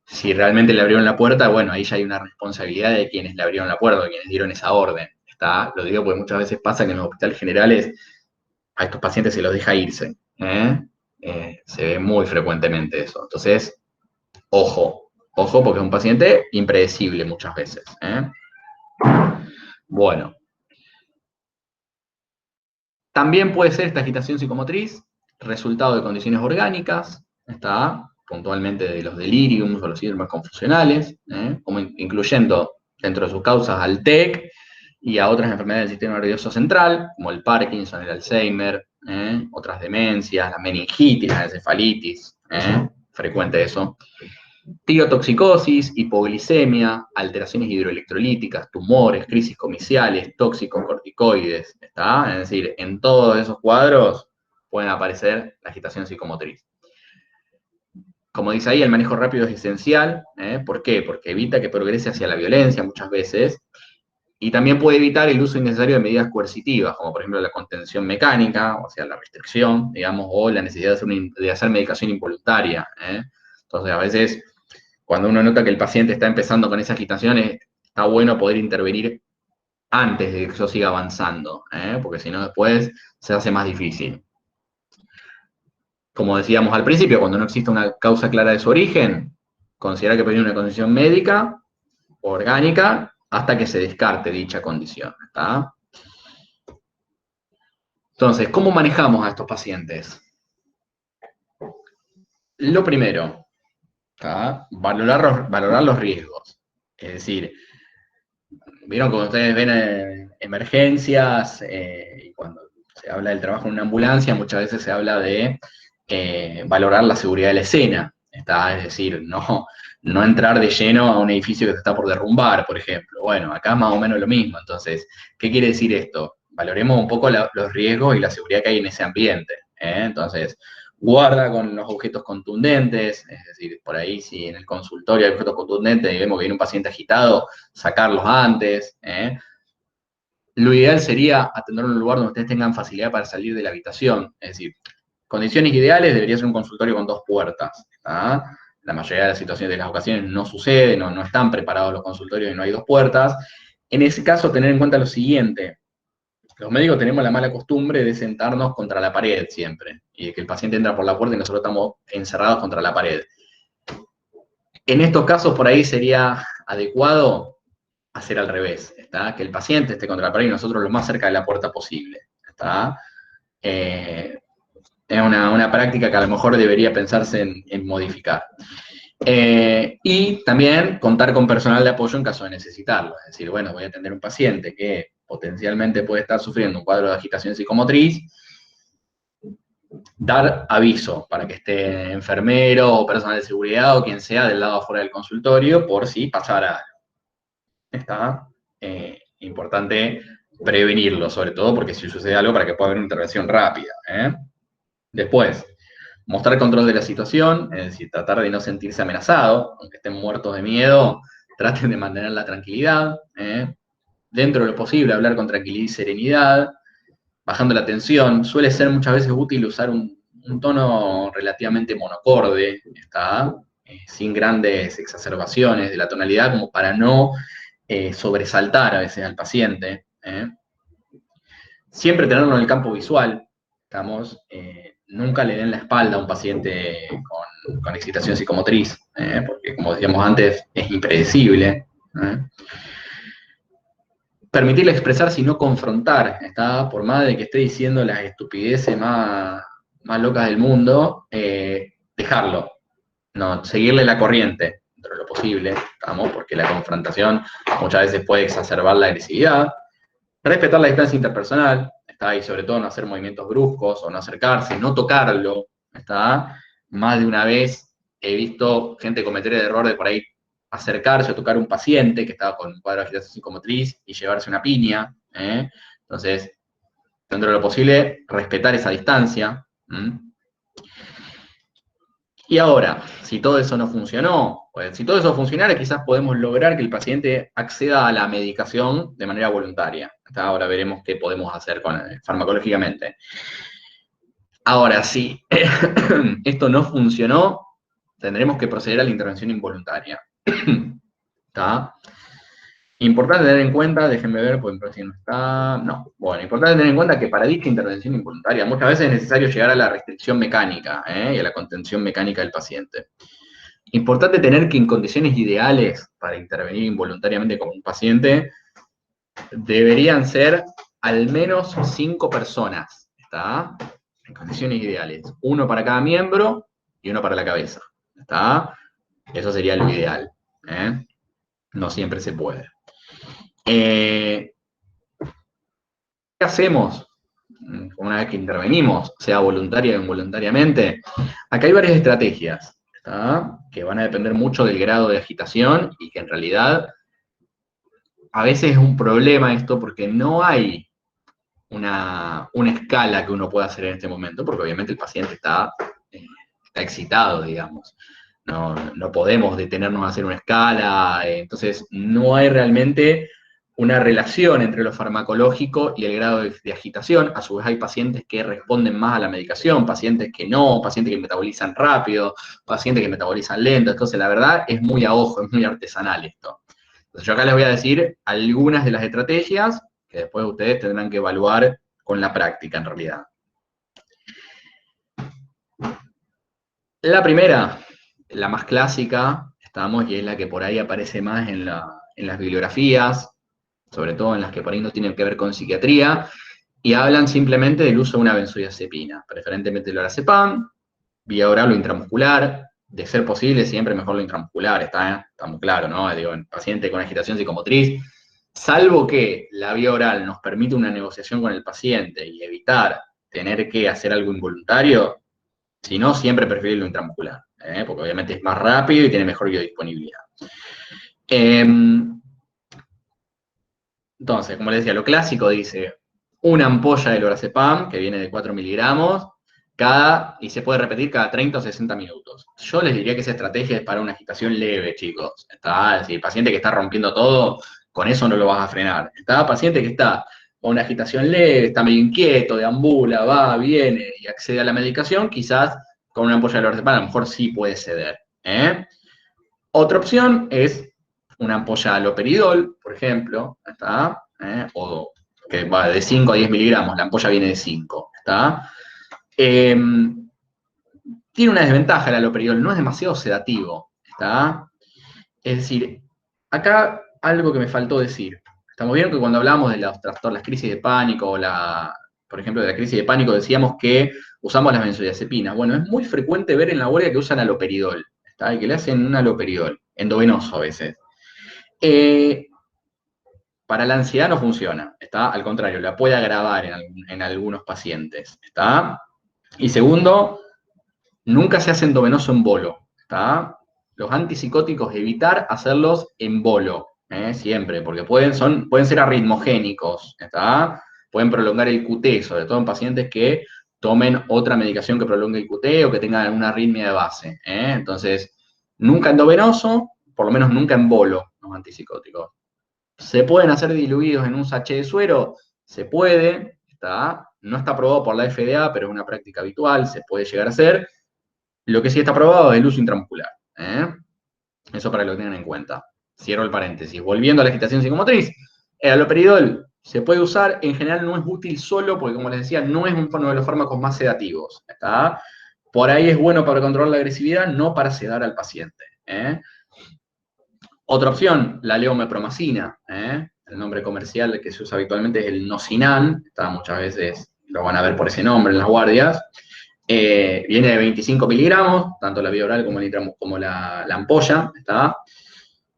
Si realmente le abrieron la puerta, bueno, ahí ya hay una responsabilidad de quienes le abrieron la puerta, de quienes dieron esa orden. ¿Está? Lo digo porque muchas veces pasa que en los hospitales generales a estos pacientes se los deja irse. Se ve muy frecuentemente eso. Entonces, ojo, porque es un paciente impredecible muchas veces. Bueno. También puede ser esta agitación psicomotriz resultado de condiciones orgánicas, está puntualmente de los deliriums o los síndromes confusionales, como incluyendo dentro de sus causas al TEC y a otras enfermedades del sistema nervioso central, como el Parkinson, el Alzheimer, otras demencias, la meningitis, la encefalitis, frecuente eso. Tirotoxicosis, hipoglicemia, alteraciones hidroelectrolíticas, tumores, crisis comiciales, tóxicos, corticoides, ¿está? Es decir, en todos esos cuadros pueden aparecer la agitación psicomotriz. Como dice ahí, el manejo rápido es esencial. ¿Por qué? Porque evita que progrese hacia la violencia muchas veces, y también puede evitar el uso innecesario de medidas coercitivas, como por ejemplo la contención mecánica, o sea, la restricción, digamos, o la necesidad de hacer medicación involuntaria. Entonces, a veces, cuando uno nota que el paciente está empezando con esa agitación, está bueno poder intervenir antes de que eso siga avanzando, porque si no después se hace más difícil. Como decíamos al principio, cuando no existe una causa clara de su origen, considerar que proviene de una condición médica o orgánica hasta que se descarte dicha condición. ¿Está? Entonces, ¿cómo manejamos a estos pacientes? Lo primero, ¿está? Valorar los riesgos. Es decir, vieron cuando ustedes ven emergencias y cuando se habla del trabajo en una ambulancia, muchas veces se habla de valorar la seguridad de la escena. ¿Está? Es decir, no entrar de lleno a un edificio que se está por derrumbar, por ejemplo. Bueno, acá más o menos lo mismo. Entonces, ¿qué quiere decir esto? Valoremos un poco los riesgos y la seguridad que hay en ese ambiente. Entonces, guarda con los objetos contundentes, es decir, por ahí si en el consultorio hay objetos contundentes y vemos que viene un paciente agitado, sacarlos antes. lo ideal sería atenderlo en un lugar donde ustedes tengan facilidad para salir de la habitación. Es decir, condiciones ideales debería ser un consultorio con 2 puertas. ¿Tá? La mayoría de las situaciones, de las ocasiones, no sucede, no están preparados los consultorios y no hay 2 puertas. En ese caso, tener en cuenta lo siguiente. Los médicos tenemos la mala costumbre de sentarnos contra la pared siempre, y de que el paciente entra por la puerta y nosotros estamos encerrados contra la pared. En estos casos, por ahí sería adecuado hacer al revés, ¿está? Que el paciente esté contra la pared y nosotros lo más cerca de la puerta posible, ¿está? Es una práctica que a lo mejor debería pensarse en modificar. Y también contar con personal de apoyo en caso de necesitarlo. Es decir, bueno, voy a atender un paciente que potencialmente puede estar sufriendo un cuadro de agitación psicomotriz, dar aviso para que esté enfermero o personal de seguridad o quien sea del lado afuera del consultorio por si pasara algo. Está importante prevenirlo, sobre todo porque si sucede algo para que pueda haber una intervención rápida. Después, mostrar control de la situación, es decir, tratar de no sentirse amenazado, aunque estén muertos de miedo, traten de mantener la tranquilidad, dentro de lo posible hablar con tranquilidad y serenidad, bajando la tensión. Suele ser muchas veces útil usar un tono relativamente monocorde, ¿está? Sin grandes exacerbaciones de la tonalidad, como para no sobresaltar a veces al paciente. Siempre tenerlo en el campo visual, estamos, nunca le den la espalda a un paciente con excitación psicomotriz, porque como decíamos antes, es impredecible. Permitirle expresarse y no confrontar, ¿está? Por más de que esté diciendo las estupideces más locas del mundo, dejarlo, no, seguirle la corriente, dentro de lo posible, ¿estamos? Porque la confrontación muchas veces puede exacerbar la agresividad. Respetar la distancia interpersonal, ¿está? Y sobre todo no hacer movimientos bruscos o no acercarse, no tocarlo, ¿está? Más de una vez he visto gente cometer el error de por ahí acercarse o tocar a un paciente que estaba con un cuadro de agitación psicomotriz y llevarse una piña. Entonces, dentro de lo posible, respetar esa distancia. Y ahora, si todo eso no funcionó, pues, si todo eso funcionara, quizás podemos lograr que el paciente acceda a la medicación de manera voluntaria. Hasta ahora veremos qué podemos hacer farmacológicamente. Ahora, si esto no funcionó, tendremos que proceder a la intervención involuntaria. ¿Está? Importante tener en cuenta, déjenme ver, porque si no está... No, bueno, importante tener en cuenta que para dicha intervención involuntaria muchas veces es necesario llegar a la restricción mecánica y a la contención mecánica del paciente. Importante tener que en condiciones ideales para intervenir involuntariamente con un paciente deberían ser al menos 5 personas, ¿está? En condiciones ideales. 1 para cada miembro y 1 para la cabeza, ¿está? Eso sería lo ideal. No siempre se puede. ¿Qué hacemos una vez que intervenimos, sea voluntaria o involuntariamente? Acá hay varias estrategias, ¿está? Que van a depender mucho del grado de agitación y que en realidad a veces es un problema esto porque no hay una escala que uno pueda hacer en este momento, porque obviamente el paciente está excitado, digamos. No podemos detenernos a hacer una escala, entonces no hay realmente una relación entre lo farmacológico y el grado de agitación. A su vez hay pacientes que responden más a la medicación, pacientes que no, pacientes que metabolizan rápido, pacientes que metabolizan lento. Entonces la verdad es muy a ojo, es muy artesanal esto. Entonces yo acá les voy a decir algunas de las estrategias que después ustedes tendrán que evaluar con la práctica en realidad. La primera, la más clásica, y es la que por ahí aparece más en las bibliografías, sobre todo en las que por ahí no tienen que ver con psiquiatría, y hablan simplemente del uso de una benzodiazepina, preferentemente el lorazepam, vía oral o intramuscular, de ser posible siempre mejor lo intramuscular, está muy claro, ¿no? Digo, en paciente con agitación psicomotriz, salvo que la vía oral nos permite una negociación con el paciente y evitar tener que hacer algo involuntario, si no, siempre prefiero lo intramuscular, porque obviamente es más rápido y tiene mejor biodisponibilidad. Entonces, como les decía, lo clásico dice una ampolla de lorazepam, que viene de 4 miligramos, y se puede repetir cada 30 o 60 minutos. Yo les diría que esa estrategia es para una agitación leve, chicos. Es decir, el paciente que está rompiendo todo, con eso no lo vas a frenar. Paciente que está o una agitación leve, está medio inquieto, deambula, va, viene y accede a la medicación, quizás con una ampolla de lorazepam a lo mejor sí puede ceder. Otra opción es una ampolla de haloperidol, por ejemplo, ¿está? O que va de 5 a 10 miligramos, la ampolla viene de 5, ¿está? Tiene una desventaja el haloperidol, no es demasiado sedativo, ¿está? Es decir, acá algo que me faltó decir. Estamos viendo que cuando hablamos de los trastornos, las crisis de pánico, por ejemplo, de la crisis de pánico, decíamos que usamos las benzodiazepinas. Bueno, es muy frecuente ver en la guardia que usan haloperidol, ¿está? Y que le hacen un haloperidol, endovenoso a veces. Para la ansiedad no funciona, ¿está? Al contrario, la puede agravar en algunos pacientes, ¿está? Y segundo, nunca se hace endovenoso en bolo, ¿está? Los antipsicóticos, evitar hacerlos en bolo, siempre, porque pueden ser arritmogénicos, ¿está? Pueden prolongar el QT, sobre todo en pacientes que tomen otra medicación que prolongue el QT o que tengan alguna arritmia de base, Entonces, nunca endovenoso, por lo menos nunca en bolo, los antipsicóticos. ¿Se pueden hacer diluidos en un sachet de suero? Se puede, ¿está? No está aprobado por la FDA, pero es una práctica habitual, se puede llegar a hacer. Lo que sí está aprobado es el uso intramuscular. Eso para que lo tengan en cuenta. Cierro el paréntesis. Volviendo a la agitación psicomotriz, el haloperidol se puede usar, en general no es útil solo, porque como les decía, no es uno de los fármacos más sedativos. ¿Está? Por ahí es bueno para controlar la agresividad, no para sedar al paciente. Otra opción, la leomepromacina. El nombre comercial que se usa habitualmente es el Nocinan. Muchas veces lo van a ver por ese nombre en las guardias. Viene de 25 miligramos, tanto la vía oral como la ampolla, ¿está?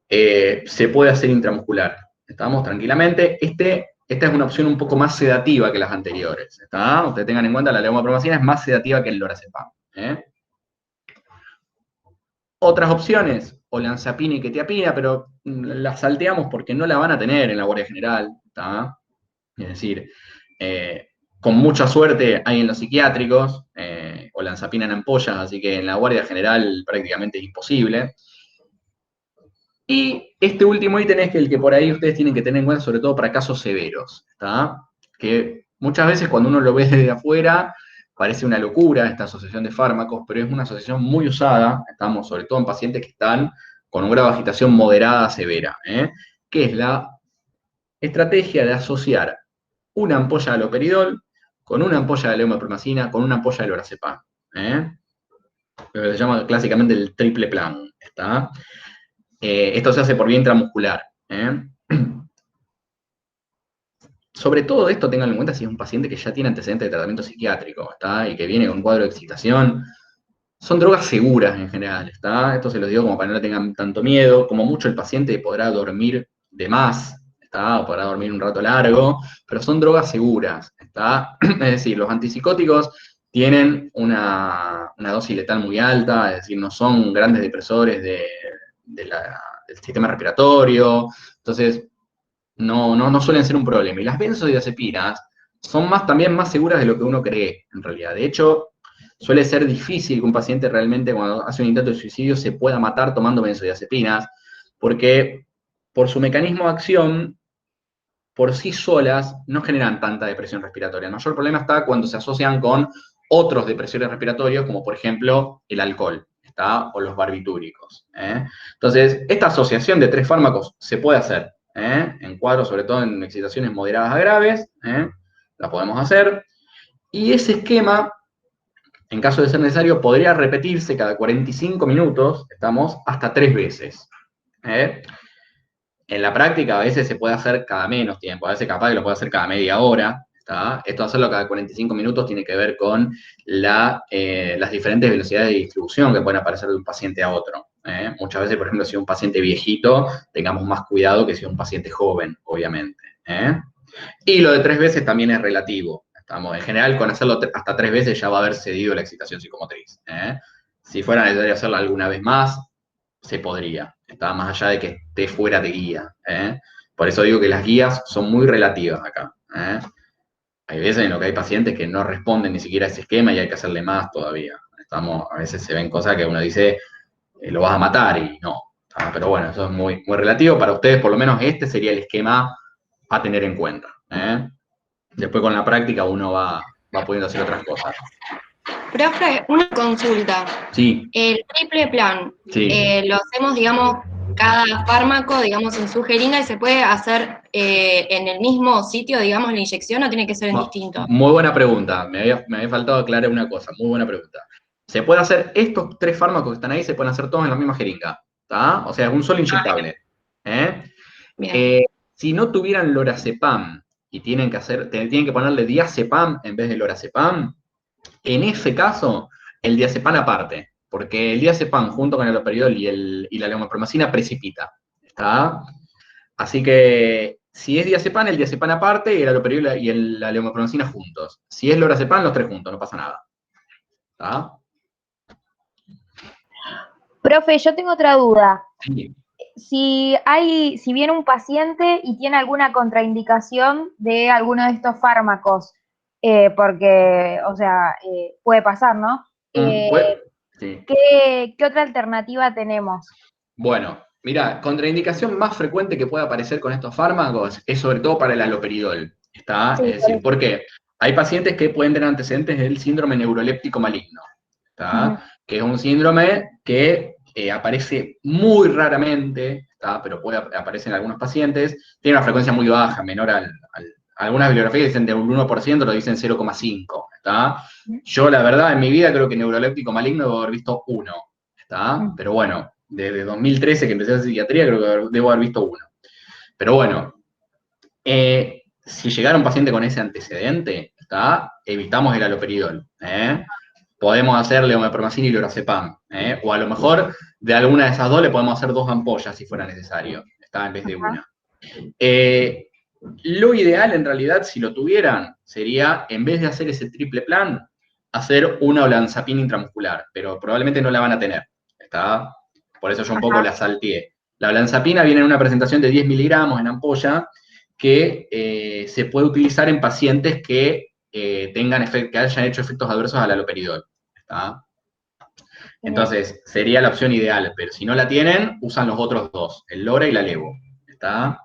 Se puede hacer intramuscular, estamos tranquilamente. Esta es una opción un poco más sedativa que las anteriores, ¿está? Ustedes tengan en cuenta, la levomepromacina es más sedativa que el lorazepam. Otras opciones, olanzapina y quetiapina, pero las salteamos porque no la van a tener en la guardia general, ¿está? Es decir, con mucha suerte hay en los psiquiátricos, olanzapina en ampollas, así que en la guardia general prácticamente es imposible. Y este último ítem es el que por ahí ustedes tienen que tener en cuenta, sobre todo para casos severos, ¿está? Que muchas veces cuando uno lo ve desde afuera, parece una locura esta asociación de fármacos, pero es una asociación muy usada, estamos sobre todo en pacientes que están con un grado de agitación moderada a severa, que es la estrategia de asociar una ampolla de haloperidol con una ampolla de levomepromacina, con una ampolla de lorazepam. Lo que se llama clásicamente el triple plan, ¿está? Esto se hace por vía intramuscular. Sobre todo esto, tengan en cuenta si es un paciente que ya tiene antecedentes de tratamiento psiquiátrico, ¿está? Y que viene con un cuadro de excitación. Son drogas seguras en general, ¿está? Esto se los digo como para que no le tengan tanto miedo. Como mucho el paciente podrá dormir de más, ¿está? O podrá dormir un rato largo, pero son drogas seguras, ¿está? Es decir, los antipsicóticos tienen una dosis letal muy alta, es decir, no son grandes depresores del sistema respiratorio, entonces no suelen ser un problema. Y las benzodiazepinas son también más seguras de lo que uno cree, en realidad. De hecho, suele ser difícil que un paciente realmente cuando hace un intento de suicidio se pueda matar tomando benzodiazepinas, porque por su mecanismo de acción, por sí solas, no generan tanta depresión respiratoria. El mayor problema está cuando se asocian con otros depresores respiratorios, como por ejemplo el alcohol, ¿está? O los barbitúricos. Entonces, esta asociación de 3 fármacos se puede hacer, en cuadros, sobre todo en excitaciones moderadas a graves, la podemos hacer, y ese esquema, en caso de ser necesario, podría repetirse cada 45 minutos, hasta 3 veces. En la práctica a veces se puede hacer cada menos tiempo, a veces capaz que lo puede hacer cada media hora, ¿está? Esto de hacerlo cada 45 minutos tiene que ver con las diferentes velocidades de distribución que pueden aparecer de un paciente a otro. Muchas veces, por ejemplo, si es un paciente viejito, tengamos más cuidado que si es un paciente joven, obviamente. Y lo de 3 veces también es relativo. En general, con hacerlo hasta 3 veces ya va a haber cedido la excitación psicomotriz. Si fuera necesario hacerlo alguna vez más, se podría. Está más allá de que esté fuera de guía. Por eso digo que las guías son muy relativas acá. Hay veces en lo que hay pacientes que no responden ni siquiera a ese esquema y hay que hacerle más todavía. A veces se ven cosas que uno dice, lo vas a matar y no. Pero bueno, eso es muy, muy relativo. Para ustedes, por lo menos, este sería el esquema a tener en cuenta. después con la práctica uno va pudiendo hacer otras cosas. Profe, una consulta. Sí, El triple plan, sí. lo hacemos, digamos, cada fármaco, digamos, en su jeringa y se puede hacer en el mismo sitio, digamos, la inyección o tiene que ser en distinto. Muy buena pregunta. Me había faltado aclarar una cosa. Muy buena pregunta. Se puede hacer, estos 3 fármacos que están ahí, se pueden hacer todos en la misma jeringa. ¿Está? O sea, un solo inyectable. ¿Eh? Bien. Si no tuvieran lorazepam y tienen que ponerle diazepam en vez de lorazepam, en ese caso, el diazepam aparte. Porque el diazepam junto con el haloperidol y la levomepromacina precipita. ¿Está? Así que si es diazepam, el diazepam aparte y el haloperidol y la levomepromacina juntos. Si es lorazepam, los 3 juntos, no pasa nada. ¿Está? Profe, yo tengo otra duda. Sí. Si viene un paciente y tiene alguna contraindicación de alguno de estos fármacos, porque, o sea, puede pasar, ¿no? Sí. ¿Qué otra alternativa tenemos? Bueno, mira, contraindicación más frecuente que puede aparecer con estos fármacos es sobre todo para el haloperidol. ¿Está? Sí, Es decir, ¿por qué? Hay pacientes que pueden tener antecedentes del síndrome neuroléptico maligno. ¿Está? Que es un síndrome que aparece muy raramente, ¿está? Pero puede aparecer en algunos pacientes, tiene una frecuencia muy baja, menor algunas bibliografías dicen de un 1%, lo dicen 0,5, ¿está? Yo, la verdad, en mi vida creo que neuroléptico maligno debo haber visto 1, ¿está? Pero bueno, desde 2013 que empecé a hacer psiquiatría, creo que debo haber visto 1. Pero bueno, si llegara un paciente con ese antecedente, ¿está? Evitamos el haloperidol, Podemos hacer levomepromacina y lorazepam, o a lo mejor de alguna de esas 2 le podemos hacer 2 ampollas si fuera necesario, ¿está? En vez de una. Lo ideal en realidad, si lo tuvieran, sería, en vez de hacer ese triple plan, hacer una olanzapina intramuscular, pero probablemente no la van a tener, ¿está? Por eso yo un poco la salteé. La olanzapina viene en una presentación de 10 miligramos en ampolla que se puede utilizar en pacientes que que hayan hecho efectos adversos al haloperidol, ¿está? Entonces, sería la opción ideal, pero si no la tienen, usan los otros 2, el LORA y la levo, ¿está?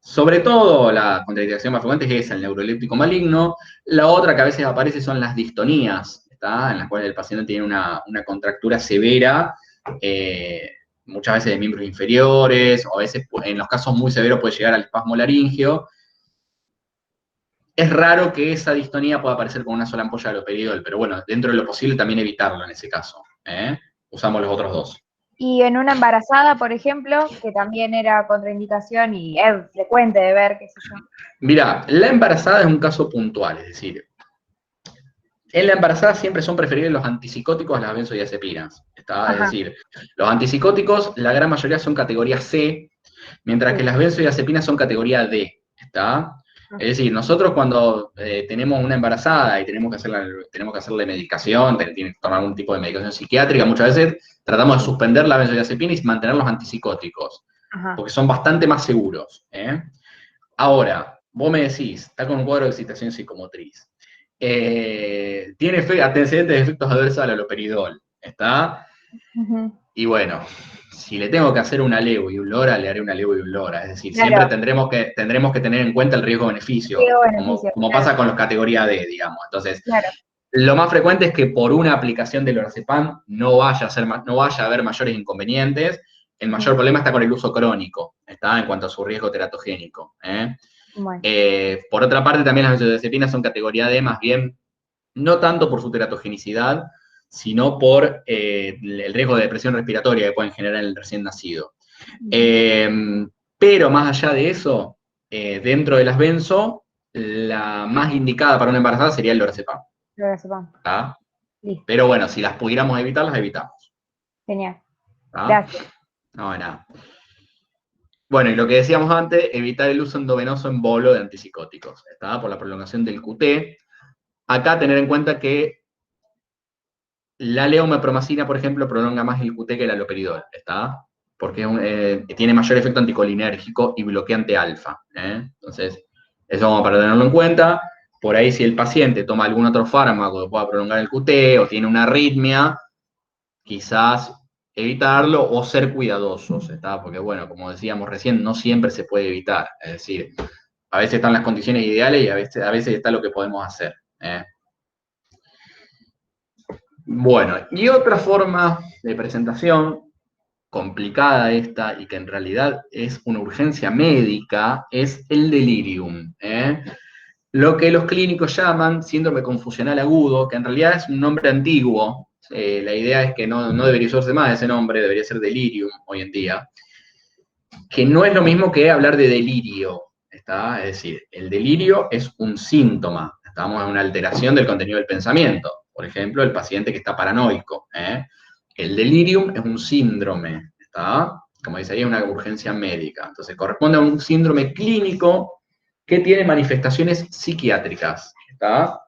Sobre todo, la contraindicación más frecuente es esa, el neuroléptico maligno. La otra que a veces aparece son las distonías, ¿está? En las cuales el paciente tiene una contractura severa, muchas veces de miembros inferiores, o a veces, en los casos muy severos, puede llegar al espasmo laríngeo. Es raro que esa distonía pueda aparecer con una sola ampolla de haloperidol, pero bueno, dentro de lo posible también evitarlo en ese caso. Usamos los otros 2. Y en una embarazada, por ejemplo, que también era contraindicación y es frecuente de ver, qué sé yo. Mira, la embarazada es un caso puntual, es decir, en la embarazada siempre son preferibles los antipsicóticos a las benzodiazepinas. ¿Está? Es decir, los antipsicóticos, la gran mayoría son categoría C, mientras que las benzodiazepinas son categoría D. ¿Está? Es decir, nosotros cuando tenemos una embarazada y tenemos que hacerle medicación, tiene que tomar algún tipo de medicación psiquiátrica, muchas veces tratamos de suspender la benzodiazepina y mantener los antipsicóticos, porque son bastante más seguros. Ahora, vos me decís, está con un cuadro de excitación psicomotriz, tiene antecedentes de efectos adversos al haloperidol, ¿está? Y bueno, si le tengo que hacer una levo y un LORA, le haré una levo y un LORA. Es decir, siempre tendremos que tener en cuenta el riesgo-beneficio, como pasa con los categoría D, digamos. Entonces, lo más frecuente es que por una aplicación de lorazepam no vaya a haber mayores inconvenientes. El mayor problema está con el uso crónico, está en cuanto a su riesgo teratogénico. Por otra parte, también las benzodiazepinas son categoría D, más bien, no tanto por su teratogenicidad, sino por el riesgo de depresión respiratoria que pueden generar en el recién nacido. Pero más allá de eso, dentro de las benzo, la más indicada para una embarazada sería el lorazepam. ¿Ah? Pero bueno, si las pudiéramos evitar, las evitamos. Genial. ¿Ah? Gracias. No, de nada. Bueno, y lo que decíamos antes, evitar el uso endovenoso en bolo de antipsicóticos, ¿está? Por la prolongación del QT. Acá tener en cuenta que la levomepromacina, por ejemplo, prolonga más el QT que el haloperidol, ¿está? Porque tiene mayor efecto anticolinérgico y bloqueante alfa. Entonces, eso vamos para tenerlo en cuenta. Por ahí, si el paciente toma algún otro fármaco que pueda prolongar el QT o tiene una arritmia, quizás evitarlo o ser cuidadosos, ¿está? Porque, bueno, como decíamos recién, no siempre se puede evitar. Es decir, A veces están las condiciones ideales y a veces está lo que podemos hacer. Bueno, y otra forma de presentación, complicada esta, y que en realidad es una urgencia médica, es el delirium. Lo que los clínicos llaman síndrome confusional agudo, que en realidad es un nombre antiguo. La idea es que no debería usarse más ese nombre, debería ser delirium hoy en día, que no es lo mismo que hablar de delirio. ¿Está? Es decir, el delirio es un síntoma, estamos en una alteración del contenido del pensamiento. Por ejemplo, el paciente que está paranoico. El delirium es un síndrome, ¿está? Como dice ahí, es una urgencia médica. Entonces, corresponde a un síndrome clínico que tiene manifestaciones psiquiátricas, ¿está?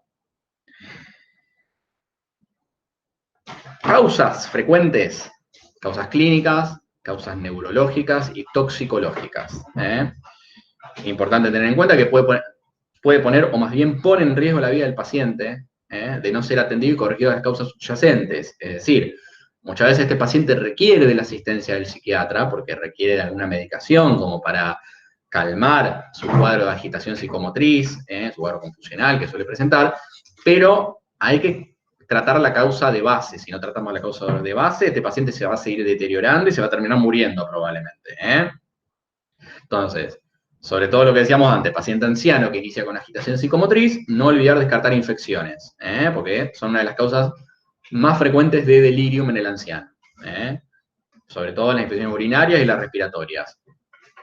Causas frecuentes, causas clínicas, causas neurológicas y toxicológicas. Importante tener en cuenta que puede poner, o más bien pone en riesgo la vida del paciente, de no ser atendido y corregido de las causas subyacentes. Es decir, muchas veces este paciente requiere de la asistencia del psiquiatra porque requiere de alguna medicación como para calmar su cuadro de agitación psicomotriz, su cuadro confusional que suele presentar, pero hay que tratar la causa de base. Si no tratamos la causa de base, este paciente se va a seguir deteriorando y se va a terminar muriendo probablemente. Entonces, sobre todo lo que decíamos antes, paciente anciano que inicia con agitación psicomotriz, no olvidar descartar infecciones, porque son una de las causas más frecuentes de delirium en el anciano. Sobre todo las infecciones urinarias y las respiratorias.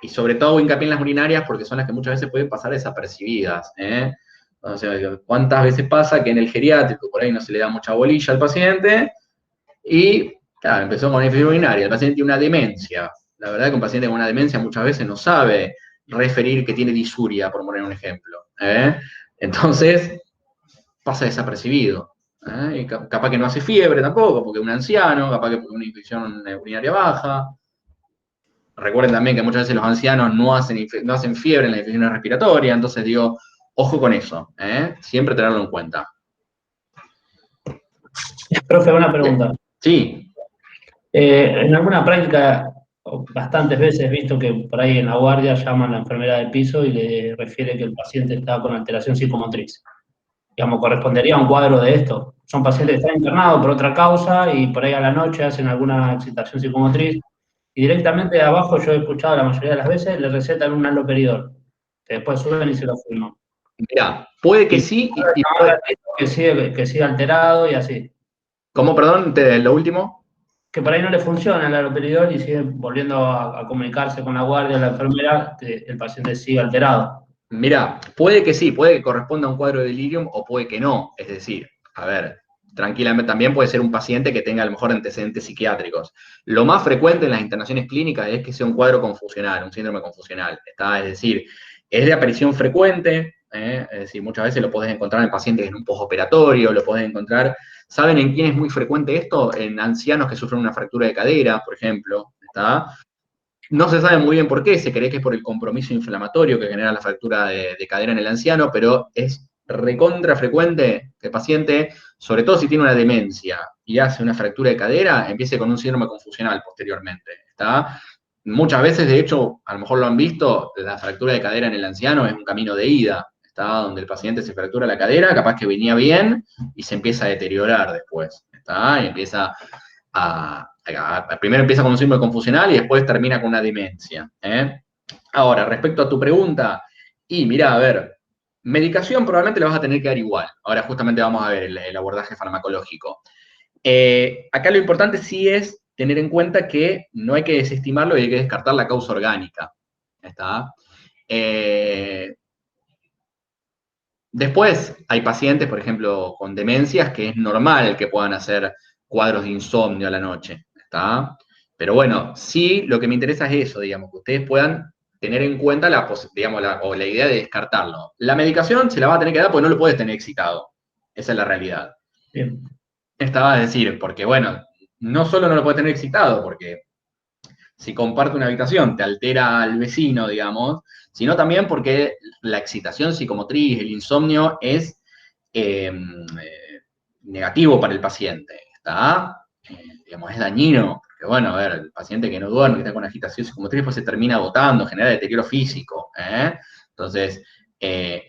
Y sobre todo hincapié en las urinarias porque son las que muchas veces pueden pasar desapercibidas. Entonces, ¿cuántas veces pasa que en el geriátrico por ahí no se le da mucha bolilla al paciente? Y, claro, empezó con una infección urinaria, el paciente tiene una demencia. La verdad es que un paciente con una demencia muchas veces no sabe referir que tiene disuria, por poner un ejemplo. Entonces, pasa desapercibido. Y capaz que no hace fiebre tampoco, porque es un anciano, capaz que porque una infección urinaria baja. Recuerden también que muchas veces los ancianos no hacen fiebre en las infecciones respiratorias, entonces digo, ojo con eso, siempre tenerlo en cuenta. Profe, una pregunta. Sí. En alguna práctica, bastantes veces he visto que por ahí en la guardia llaman a la enfermera del piso y le refiere que el paciente está con alteración psicomotriz. Digamos, ¿correspondería a un cuadro de esto? Son pacientes que están internados por otra causa y por ahí a la noche hacen alguna excitación psicomotriz y directamente de abajo, yo he escuchado la mayoría de las veces, le recetan un haloperidol, que después suben y se lo firman. Mirá, puede que sí y puede... que sigue alterado y así. ¿Cómo, perdón, lo último? Que por ahí no le funciona el haloperidol y sigue volviendo a comunicarse con la guardia, la enfermera, que el paciente sigue alterado. Mirá, puede que sí, puede que corresponda a un cuadro de delirium o puede que no. Es decir, a ver, tranquilamente también puede ser un paciente que tenga a lo mejor antecedentes psiquiátricos. Lo más frecuente en las internaciones clínicas es que sea un cuadro confusional, un síndrome confusional. Es decir, es de aparición frecuente, es decir, muchas veces lo podés encontrar en pacientes en un postoperatorio, lo podés encontrar. ¿Saben en quién es muy frecuente esto? En ancianos que sufren una fractura de cadera, por ejemplo. No se sabe muy bien por qué, se cree que es por el compromiso inflamatorio que genera la fractura de cadera en el anciano, pero es recontra frecuente que el paciente, sobre todo si tiene una demencia y hace una fractura de cadera, empiece con un síndrome confusional posteriormente. Muchas veces, de hecho, a lo mejor lo han visto, la fractura de cadera en el anciano es un camino de ida, donde el paciente se fractura la cadera, capaz que venía bien y se empieza a deteriorar después. Y empieza primero empieza con un síndrome confusional y después termina con una demencia. Ahora, respecto a tu pregunta, y mirá, a ver, medicación probablemente la vas a tener que dar igual. Ahora justamente vamos a ver el abordaje farmacológico. Acá lo importante sí es tener en cuenta que no hay que desestimarlo y hay que descartar la causa orgánica. Después hay pacientes, por ejemplo, con demencias que es normal que puedan hacer cuadros de insomnio a la noche. Pero bueno, sí, lo que me interesa es eso, digamos, que ustedes puedan tener en cuenta la idea de descartarlo. La medicación se la va a tener que dar porque no lo puedes tener excitado. Esa es la realidad. Bien. Es decir, porque bueno, no solo no lo puedes tener excitado, porque si comparte una habitación te altera al vecino, digamos, sino también porque la excitación psicomotriz, el insomnio, es negativo para el paciente. Digamos, es dañino. Que bueno, a ver, el paciente que no duerme, que está con agitación psicomotriz, pues se termina agotando, genera deterioro físico. Entonces,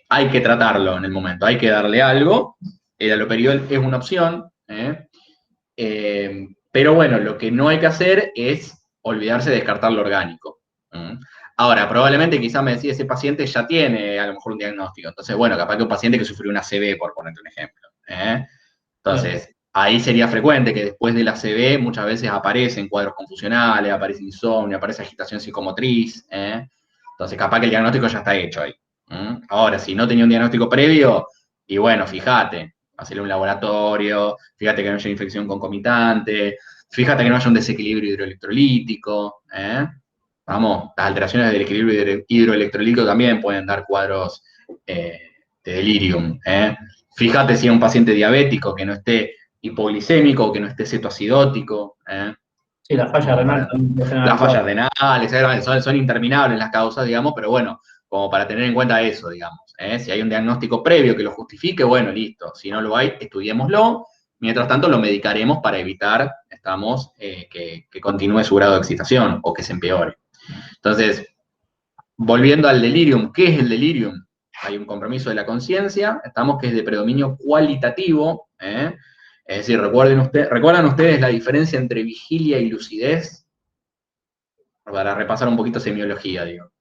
hay que tratarlo en el momento, hay que darle algo. El haloperidol es una opción, pero bueno, lo que no hay que hacer es olvidarse de descartar lo orgánico. Ahora, probablemente quizás me decía, ese paciente ya tiene a lo mejor un diagnóstico. Entonces, bueno, capaz que un paciente que sufrió una ACV, por ponerte un ejemplo. Entonces, ahí sería frecuente que después de la ACV muchas veces aparecen cuadros confusionales, aparece insomnio, aparece agitación psicomotriz. Entonces, capaz que el diagnóstico ya está hecho ahí. Ahora, si no tenía un diagnóstico previo, y bueno, fíjate, hacerle un laboratorio, fíjate que no haya infección concomitante, fíjate que no haya un desequilibrio hidroelectrolítico. Vamos, las alteraciones del equilibrio hidroelectrolítico también pueden dar cuadros de delirium. Fíjate si es un paciente diabético que no esté hipoglicémico, que no esté cetoacidótico. Sí, la falla renal también puede generar Las fallas cuadros. renales, son interminables las causas, digamos, pero bueno, como para tener en cuenta eso, digamos. Si hay un diagnóstico previo que lo justifique, bueno, listo. Si no lo hay, estudiémoslo. Mientras tanto, lo medicaremos para evitar, que continúe su grado de excitación o que se empeore. Entonces, volviendo al delirium, ¿qué es el delirium? Hay un compromiso de la conciencia, que es de predominio cualitativo. Es decir, ¿recuerdan ustedes la diferencia entre vigilia y lucidez? Para repasar un poquito semiología, digo.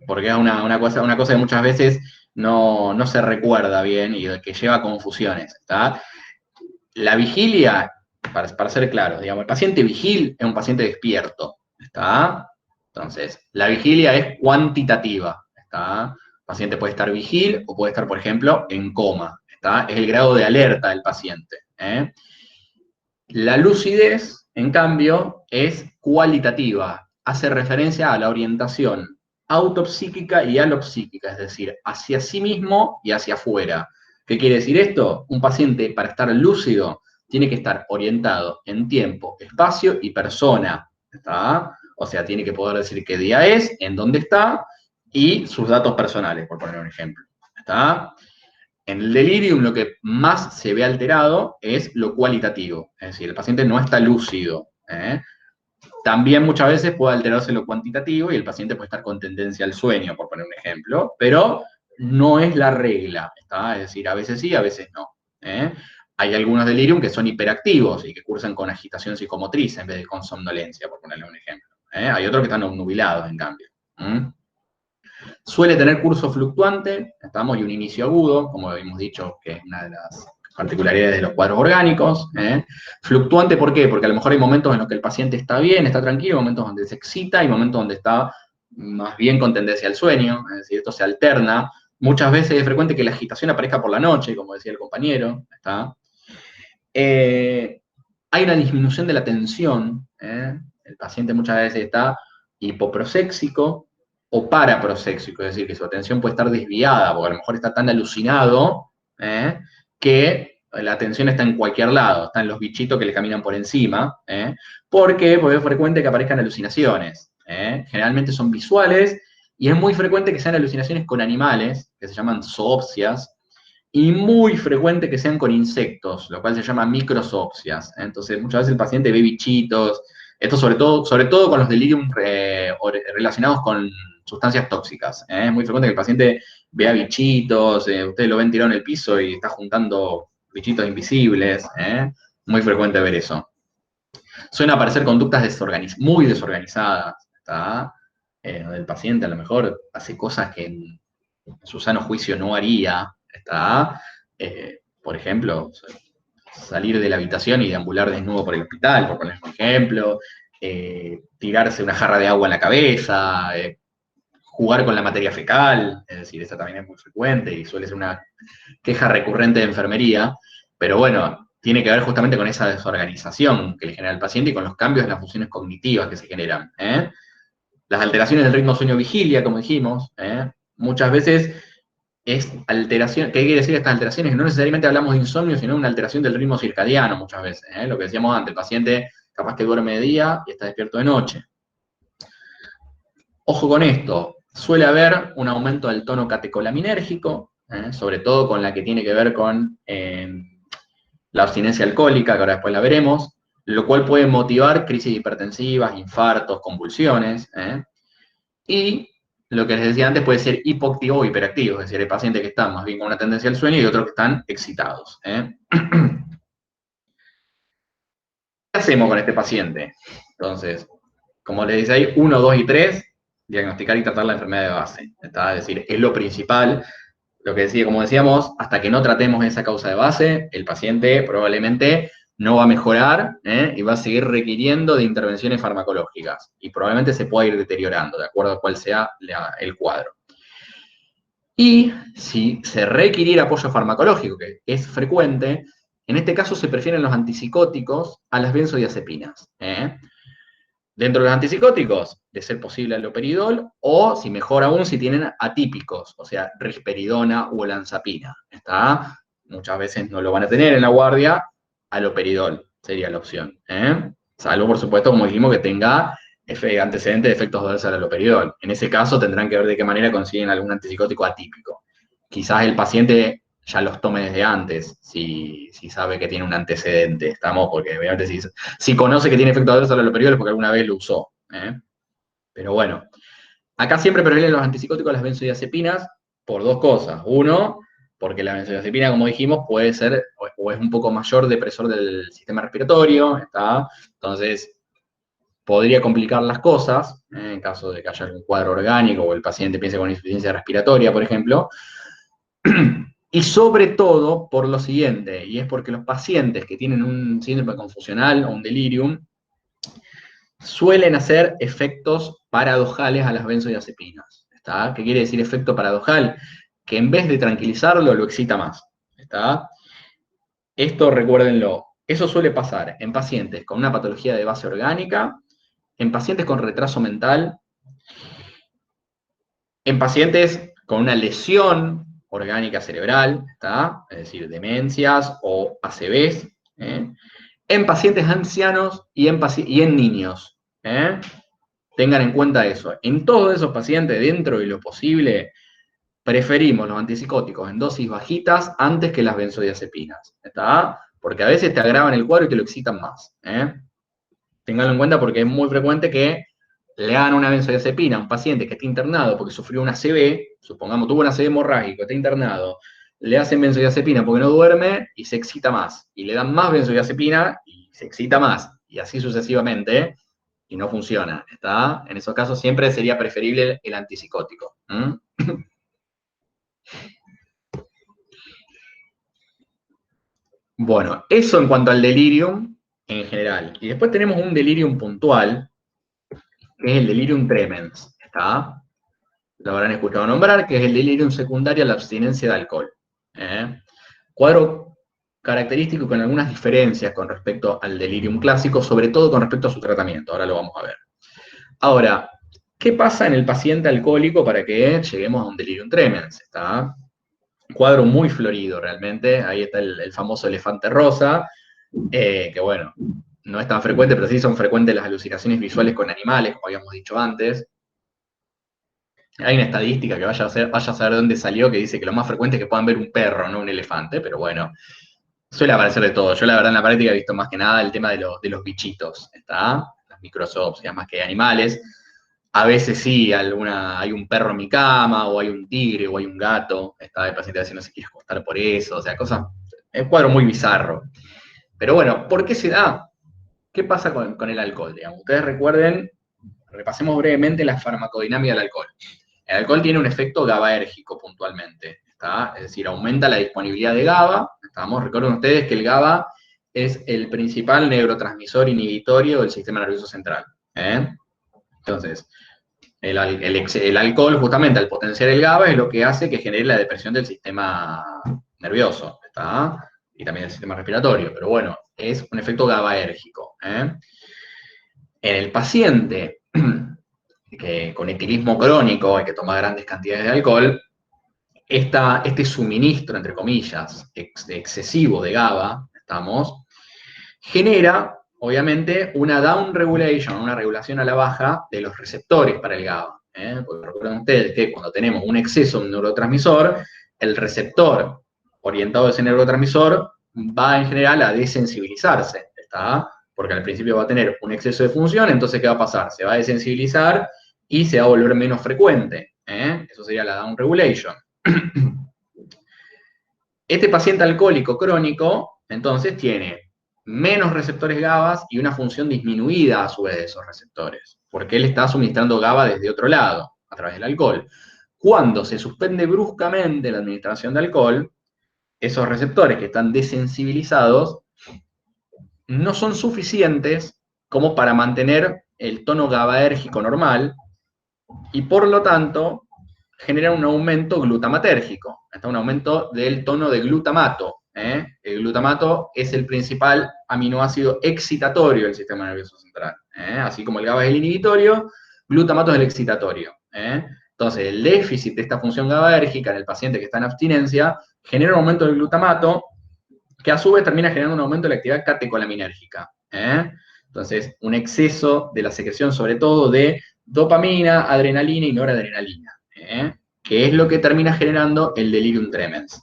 Porque es una cosa que muchas veces no se recuerda bien y que lleva a confusiones. ¿Está? La vigilia, para ser claro, digamos, el paciente vigil es un paciente despierto. ¿Está? Entonces, la vigilia es cuantitativa. ¿Está? El paciente puede estar vigil o puede estar, por ejemplo, en coma. ¿Está? Es el grado de alerta del paciente. La lucidez, en cambio, es cualitativa. Hace referencia a la orientación autopsíquica y alopsíquica, es decir, hacia sí mismo y hacia afuera. ¿Qué quiere decir esto? Un paciente, para estar lúcido, tiene que estar orientado en tiempo, espacio y persona. ¿Está? O sea, tiene que poder decir qué día es, en dónde está y sus datos personales, por poner un ejemplo. ¿Está? En el delirium lo que más se ve alterado es lo cualitativo, es decir, el paciente no está lúcido. También muchas veces puede alterarse lo cuantitativo y el paciente puede estar con tendencia al sueño, por poner un ejemplo, pero no es la regla, ¿está? Es decir, a veces sí, a veces no. Hay algunos delirium que son hiperactivos y que cursan con agitación psicomotriz en vez de con somnolencia, por ponerle un ejemplo. Hay otros que están obnubilados, en cambio. Suele tener curso fluctuante, y un inicio agudo, como hemos dicho, que es una de las particularidades de los cuadros orgánicos. Fluctuante, ¿por qué? Porque a lo mejor hay momentos en los que el paciente está bien, está tranquilo, momentos donde se excita y momentos donde está más bien con tendencia al sueño, es decir, esto se alterna. Muchas veces es frecuente que la agitación aparezca por la noche, como decía el compañero. Hay una disminución de la tensión. El paciente muchas veces está hipoproséxico o paraproséxico, es decir, que su atención puede estar desviada, porque a lo mejor está tan alucinado que la atención está en cualquier lado, está en los bichitos que le caminan por encima. ¿Por qué? Porque es frecuente que aparezcan alucinaciones. Generalmente son visuales y es muy frecuente que sean alucinaciones con animales, que se llaman zoopsias, y muy frecuente que sean con insectos, lo cual se llama microzoopsias. Entonces, muchas veces el paciente ve bichitos, esto sobre todo con los delirium relacionados con sustancias tóxicas. Es muy frecuente que el paciente vea bichitos, ustedes lo ven tirado en el piso y está juntando bichitos invisibles. Muy frecuente ver eso. Suelen aparecer conductas muy desorganizadas. Donde el paciente a lo mejor hace cosas que en su sano juicio no haría. Por ejemplo, salir de la habitación y deambular desnudo por el hospital, por poner un ejemplo, tirarse una jarra de agua en la cabeza, jugar con la materia fecal, es decir, esa también es muy frecuente y suele ser una queja recurrente de enfermería, pero bueno, tiene que ver justamente con esa desorganización que le genera al paciente y con los cambios en las funciones cognitivas que se generan. Las alteraciones del ritmo sueño-vigilia, como dijimos, muchas veces es alteración. ¿Qué quiere decir estas alteraciones? No necesariamente hablamos de insomnio, sino de una alteración del ritmo circadiano muchas veces. Lo que decíamos antes, el paciente capaz que duerme de día y está despierto de noche. Ojo con esto, suele haber un aumento del tono catecolaminérgico, sobre todo con la que tiene que ver con la abstinencia alcohólica, que ahora después la veremos, lo cual puede motivar crisis hipertensivas, infartos, convulsiones. Y lo que les decía antes puede ser hipoactivo o hiperactivo, es decir, hay pacientes que están más bien con una tendencia al sueño y otros que están excitados. ¿Qué hacemos con este paciente? Entonces, como les decía ahí, 1, 2 y 3, diagnosticar y tratar la enfermedad de base. ¿Está? Es decir, es lo principal. Lo que decía, como decíamos, hasta que no tratemos esa causa de base, el paciente probablemente no va a mejorar y va a seguir requiriendo de intervenciones farmacológicas y probablemente se pueda ir deteriorando de acuerdo a cuál sea el cuadro. Y si se requiriera apoyo farmacológico, que es frecuente, en este caso se prefieren los antipsicóticos a las benzodiazepinas. Dentro de los antipsicóticos, de ser posible aloperidol, o, si mejor aún, si tienen atípicos, o sea, risperidona o olanzapina. ¿Está? Muchas veces no lo van a tener en la guardia, aloperidol sería la opción. Salvo, por supuesto, como dijimos, que tenga antecedentes de efectos adversos al aloperidol. En ese caso tendrán que ver de qué manera consiguen algún antipsicótico atípico. Quizás el paciente ya los tome desde antes, si sabe que tiene un antecedente, ¿estamos? Porque obviamente si conoce que tiene efecto adverso al aloperidol es porque alguna vez lo usó. Pero bueno, acá siempre prefieren los antipsicóticos a las benzodiazepinas por dos cosas. Uno, porque la benzodiazepina, como dijimos, puede ser o es un poco mayor depresor del sistema respiratorio, ¿está? Entonces, podría complicar las cosas, en caso de que haya algún cuadro orgánico o el paciente piense con insuficiencia respiratoria, por ejemplo. Y sobre todo por lo siguiente, y es porque los pacientes que tienen un síndrome confusional o un delirium suelen hacer efectos paradojales a las benzodiazepinas. ¿Está? ¿Qué quiere decir efecto paradojal? Que en vez de tranquilizarlo, lo excita más. ¿Está? Esto recuérdenlo, eso suele pasar en pacientes con una patología de base orgánica, en pacientes con retraso mental, en pacientes con una lesión orgánica cerebral, ¿está? Es decir, demencias o ACVs, en pacientes ancianos y en niños. Tengan en cuenta eso. En todos esos pacientes, dentro de lo posible, preferimos los antipsicóticos en dosis bajitas antes que las benzodiazepinas, ¿está? Porque a veces te agravan el cuadro y te lo excitan más. Ténganlo en cuenta porque es muy frecuente que le hagan una benzodiazepina a un paciente que está internado porque sufrió una ACV, supongamos tuvo una ACV hemorrágico, está internado, le hacen benzodiazepina porque no duerme y se excita más, y le dan más benzodiazepina y se excita más, y así sucesivamente, y no funciona, ¿está? En esos casos siempre sería preferible el antipsicótico. Bueno, eso en cuanto al delirium en general. Y después tenemos un delirium puntual, que es el delirium tremens, ¿está? Lo habrán escuchado nombrar, que es el delirium secundario a la abstinencia de alcohol. Cuadro característico con algunas diferencias con respecto al delirium clásico, sobre todo con respecto a su tratamiento, ahora lo vamos a ver. Ahora, ¿qué pasa en el paciente alcohólico para que lleguemos a un delirium tremens? ¿Está? Un cuadro muy florido realmente, ahí está el famoso elefante rosa, que bueno, no es tan frecuente, pero sí son frecuentes las alucinaciones visuales con animales, como habíamos dicho antes. Hay una estadística que vaya a saber dónde salió, que dice que lo más frecuente es que puedan ver un perro, no un elefante, pero bueno, suele aparecer de todo. Yo la verdad en la práctica he visto más que nada el tema de los bichitos, ¿está? Las microzoopsias, más que animales. A veces sí, hay un perro en mi cama, o hay un tigre, o hay un gato, está el paciente no se quiere acostar por eso, o sea, cosas, es un cuadro muy bizarro. Pero bueno, ¿por qué se da? ¿Qué pasa con el alcohol? Digamos? Ustedes recuerden, repasemos brevemente la farmacodinámica del alcohol. El alcohol tiene un efecto GABAérgico puntualmente, ¿está? Es decir, aumenta la disponibilidad de GABA. Recuerden ustedes que el GABA es el principal neurotransmisor inhibitorio del sistema nervioso central. Entonces, el alcohol, justamente al potenciar el GABA, es lo que hace que genere la depresión del sistema nervioso, ¿está? Y también del sistema respiratorio, pero bueno, es un efecto GABAérgico. En el paciente que con etilismo crónico hay que tomar grandes cantidades de alcohol, este suministro, entre comillas, excesivo de GABA, genera, obviamente, una down regulation, una regulación a la baja de los receptores para el GABA. Porque recuerden ustedes que cuando tenemos un exceso de un neurotransmisor, el receptor orientado a ese neurotransmisor va en general a desensibilizarse, ¿está? Porque al principio va a tener un exceso de función, entonces ¿qué va a pasar? Se va a desensibilizar y se va a volver menos frecuente. Eso sería la down regulation. Este paciente alcohólico crónico, entonces, tiene menos receptores GABA y una función disminuida a su vez de esos receptores, porque él está suministrando GABA desde otro lado, a través del alcohol. Cuando se suspende bruscamente la administración de alcohol, esos receptores que están desensibilizados no son suficientes como para mantener el tono GABAérgico normal y por lo tanto generan un aumento glutamatérgico, un aumento del tono de glutamato. El glutamato es el principal aminoácido excitatorio del sistema nervioso central. Así como el GABA es el inhibitorio, glutamato es el excitatorio. Entonces, el déficit de esta función GABAérgica en el paciente que está en abstinencia genera un aumento del glutamato, que a su vez termina generando un aumento de la actividad catecolaminérgica. Entonces, un exceso de la secreción, sobre todo de dopamina, adrenalina y noradrenalina, que es lo que termina generando el delirium tremens.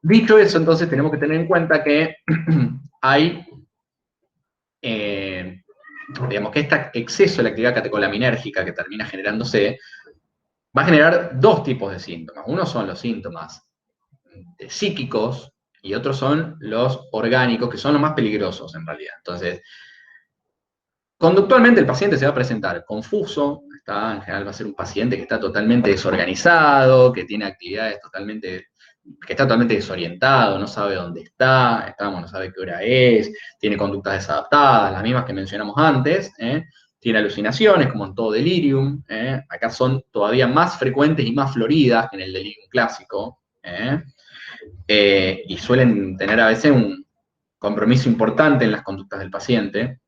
Dicho eso, entonces tenemos que tener en cuenta que hay, digamos que este exceso de la actividad catecolaminérgica que termina generándose, va a generar dos tipos de síntomas. Uno son los síntomas psíquicos y otros son los orgánicos, que son los más peligrosos en realidad. Entonces, conductualmente el paciente se va a presentar confuso, en general va a ser un paciente que está totalmente desorganizado, que tiene actividades que está totalmente desorientado, no sabe dónde está, no sabe qué hora es, tiene conductas desadaptadas, las mismas que mencionamos antes, tiene alucinaciones, como en todo delirium, acá son todavía más frecuentes y más floridas que en el delirium clásico, y suelen tener a veces un compromiso importante en las conductas del paciente.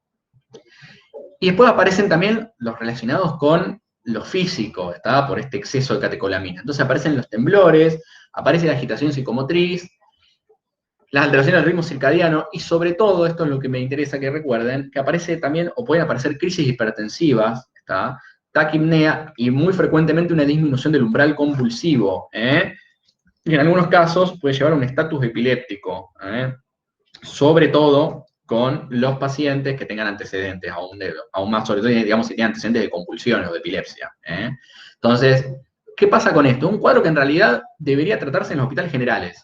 Y después aparecen también los relacionados con lo físico, por este exceso de catecolamina. Entonces aparecen los temblores, aparece la agitación psicomotriz, las alteraciones del ritmo circadiano, y sobre todo, esto es lo que me interesa que recuerden, que aparece también, o pueden aparecer crisis hipertensivas, taquipnea, y muy frecuentemente una disminución del umbral convulsivo, y en algunos casos puede llevar a un estatus epiléptico, sobre todo con los pacientes que tengan antecedentes, aún más, sobre todo, digamos, si tienen antecedentes de convulsiones o de epilepsia. Entonces, ¿qué pasa con esto? Un cuadro que en realidad debería tratarse en los hospitales generales.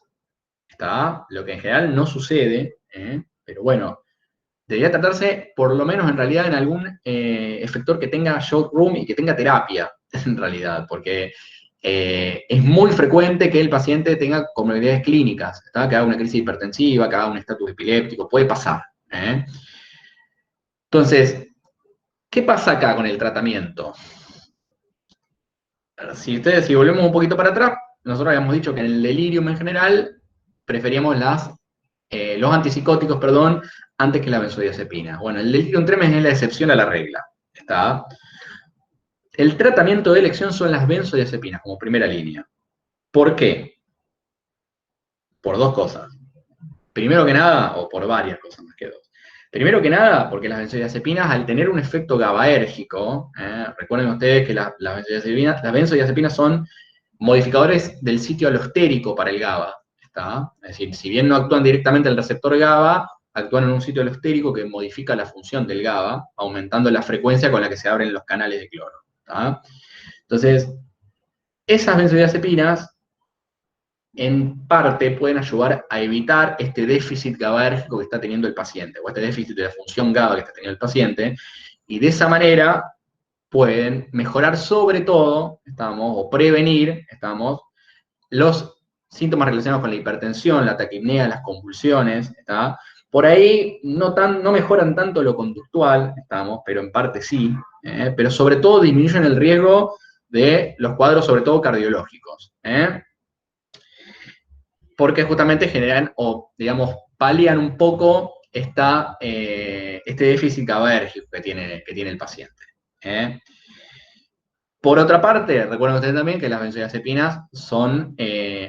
Lo que en general no sucede, pero bueno, debería tratarse por lo menos en realidad en algún efector que tenga shock room y que tenga terapia, en realidad, porque es muy frecuente que el paciente tenga comorbilidades clínicas, que haga una crisis hipertensiva, que haga un estatus epiléptico, puede pasar. Entonces, ¿qué pasa acá con el tratamiento? Si volvemos un poquito para atrás, nosotros habíamos dicho que en el delirium en general preferíamos los antipsicóticos, antes que la benzodiazepina. Bueno, el delirium tremens es la excepción a la regla. El tratamiento de elección son las benzodiazepinas, como primera línea. ¿Por qué? Por dos cosas. Primero que nada, o por varias cosas más que dos. Primero que nada, porque las benzodiazepinas, al tener un efecto GABAérgico, recuerden ustedes que las benzodiazepinas son modificadores del sitio alostérico para el GABA. Es decir, si bien no actúan directamente en el receptor GABA, actúan en un sitio alostérico que modifica la función del GABA, aumentando la frecuencia con la que se abren los canales de cloro. Entonces, esas benzodiazepinas en parte pueden ayudar a evitar este déficit GABAérgico que está teniendo el paciente, o este déficit de la función GABA que está teniendo el paciente, y de esa manera pueden mejorar sobre todo, o prevenir, los síntomas relacionados con la hipertensión, la taquipnea, las convulsiones, Por ahí no mejoran tanto lo conductual, pero en parte sí, pero sobre todo disminuyen el riesgo de los cuadros, sobre todo cardiológicos, porque justamente generan, o digamos, palian un poco este déficit GABAérgico que tiene el paciente. Por otra parte, recuerden ustedes también que las benzodiazepinas son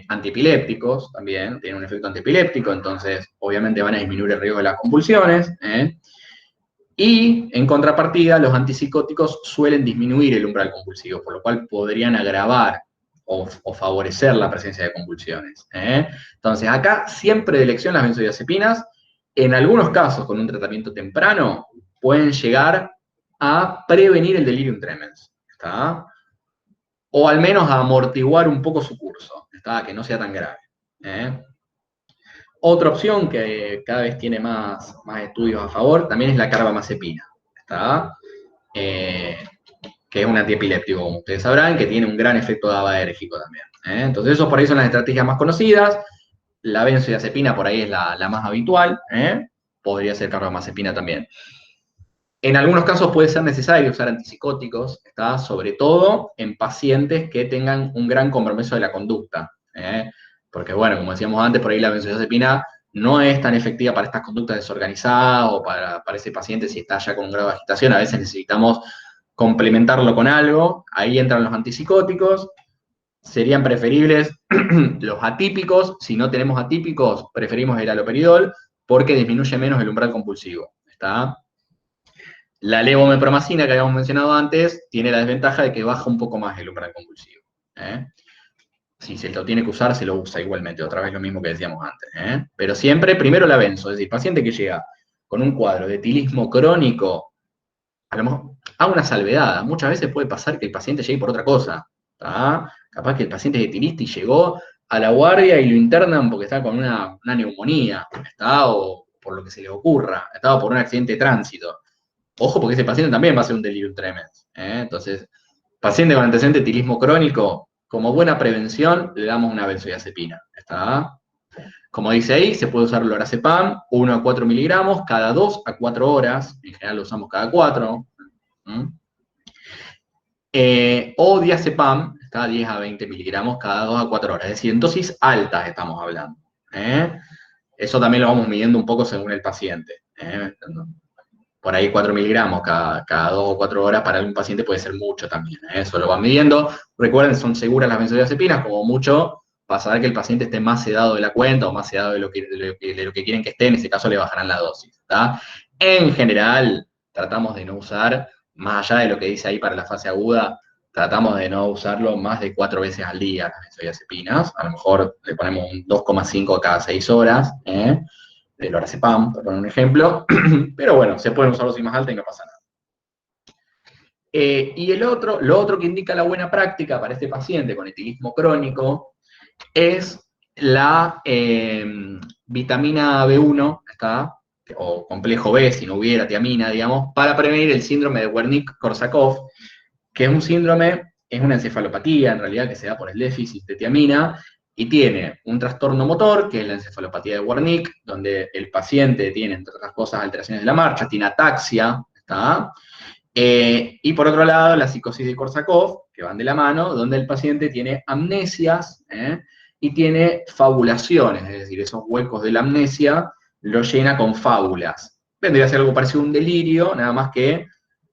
antiepilépticos también, tienen un efecto antiepiléptico, entonces obviamente van a disminuir el riesgo de las convulsiones, y en contrapartida los antipsicóticos suelen disminuir el umbral convulsivo, por lo cual podrían agravar o favorecer la presencia de convulsiones. Entonces acá siempre de elección las benzodiazepinas, en algunos casos con un tratamiento temprano, pueden llegar a prevenir el delirium tremens. o al menos a amortiguar un poco su curso, ¿está? Que no sea tan grave. Otra opción que cada vez tiene más estudios a favor también es la carbamazepina, ¿está? Que es un antiepiléptico, como ustedes sabrán, que tiene un gran efecto GABAérgico también. Entonces, esos por ahí son las estrategias más conocidas. La benzodiazepina por ahí es la más habitual. Podría ser carbamazepina también. En algunos casos puede ser necesario usar antipsicóticos, ¿está? Sobre todo en pacientes que tengan un gran compromiso de la conducta. Porque, bueno, como decíamos antes, por ahí la benzodiazepina no es tan efectiva para estas conductas desorganizadas o para ese paciente si está ya con un grado de agitación. A veces necesitamos complementarlo con algo. Ahí entran los antipsicóticos. Serían preferibles los atípicos. Si no tenemos atípicos, preferimos el haloperidol porque disminuye menos el umbral compulsivo. ¿Está? La levomepromacina que habíamos mencionado antes tiene la desventaja de que baja un poco más el umbral compulsivo. Si se lo tiene que usar, se lo usa igualmente. Otra vez lo mismo que decíamos antes. Pero siempre primero la benzo. Es decir, paciente que llega con un cuadro de etilismo crónico, a lo mejor, a una salvedad. Muchas veces puede pasar que el paciente llegue por otra cosa. ¿Tá? Capaz que el paciente es etilista y llegó a la guardia y lo internan porque está con una neumonía, ¿está? O por lo que se le ocurra, ¿está? O por un accidente de tránsito. Ojo, porque ese paciente también va a ser un delirium tremens. Entonces, paciente con antecedente de etilismo crónico, como buena prevención, le damos una benzodiazepina. ¿Está? Como dice ahí, se puede usar lorazepam, 1 a 4 miligramos, cada 2 a 4 horas. En general lo usamos cada 4. O diazepam, está 10 a 20 miligramos cada 2 a 4 horas. Es decir, en dosis altas estamos hablando. Eso también lo vamos midiendo un poco según el paciente. Por ahí 4 miligramos cada 2 o 4 horas para algún paciente puede ser mucho también. Eso lo van midiendo. Recuerden, son seguras las benzodiazepinas, como mucho, para saber que el paciente esté más sedado de la cuenta o más sedado de lo que quieren que esté, en ese caso le bajarán la dosis. ¿Tá? En general, tratamos de no usar, más allá de lo que dice ahí para la fase aguda, tratamos de no usarlo más de 4 veces al día las benzodiazepinas. A lo mejor le ponemos un 2,5 cada 6 horas. De lorazepam, por poner un ejemplo, pero bueno, se pueden usar dosis más altas y no pasa nada. Y lo otro que indica la buena práctica para este paciente con etilismo crónico es la vitamina B1, ¿está? O complejo B, si no hubiera tiamina, digamos, para prevenir el síndrome de Wernicke-Korsakoff, que es un síndrome, es una encefalopatía en realidad que se da por el déficit de tiamina, y tiene un trastorno motor, que es la encefalopatía de Wernicke, donde el paciente tiene, entre otras cosas, alteraciones de la marcha, tiene ataxia, ¿está? Y por otro lado, la psicosis de Korsakoff, que van de la mano, donde el paciente tiene amnesias, y tiene fabulaciones, es decir, esos huecos de la amnesia lo llena con fábulas. Vendría a ser algo parecido a un delirio, nada más que,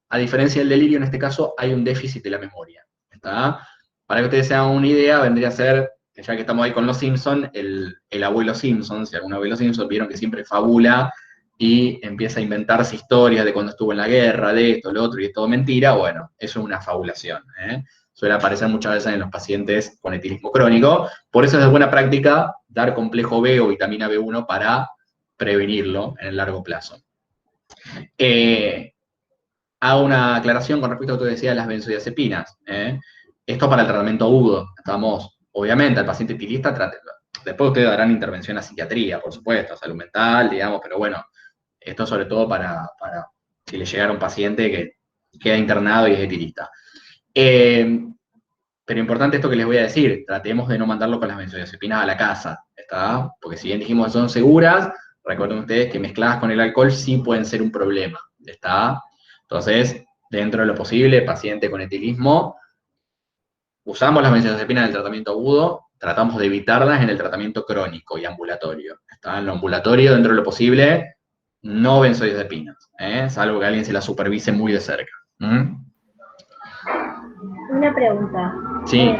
a diferencia del delirio, en este caso, hay un déficit de la memoria, ¿está? Para que ustedes se hagan una idea, vendría a ser, ya que estamos ahí con los Simpsons, el abuelo Simpson, si algún abuelo Simpson, vieron que siempre fabula y empieza a inventarse historias de cuando estuvo en la guerra, de esto, lo otro, y es todo mentira. Bueno, eso es una fabulación. Suele aparecer muchas veces en los pacientes con etilismo crónico. Por eso es de buena práctica dar complejo B o vitamina B1 para prevenirlo en el largo plazo. Hago una aclaración con respecto a lo que decía de las benzodiazepinas. Esto para el tratamiento agudo. Estamos, obviamente, al paciente etilista, después ustedes darán intervención a psiquiatría, por supuesto, salud mental, digamos, pero bueno, esto sobre todo para si le llegara un paciente que queda internado y es etilista. Pero importante esto que les voy a decir, tratemos de no mandarlo con las benzodiazepinas a la casa, ¿está? Porque si bien dijimos que son seguras, recuerden ustedes que mezcladas con el alcohol sí pueden ser un problema, ¿está? Entonces, dentro de lo posible, paciente con etilismo, usamos las benzodiazepinas en el tratamiento agudo, tratamos de evitarlas en el tratamiento crónico y ambulatorio. ¿Está? En lo ambulatorio, dentro de lo posible, no benzodiazepinas, salvo que alguien se la supervise muy de cerca. Una pregunta. Sí.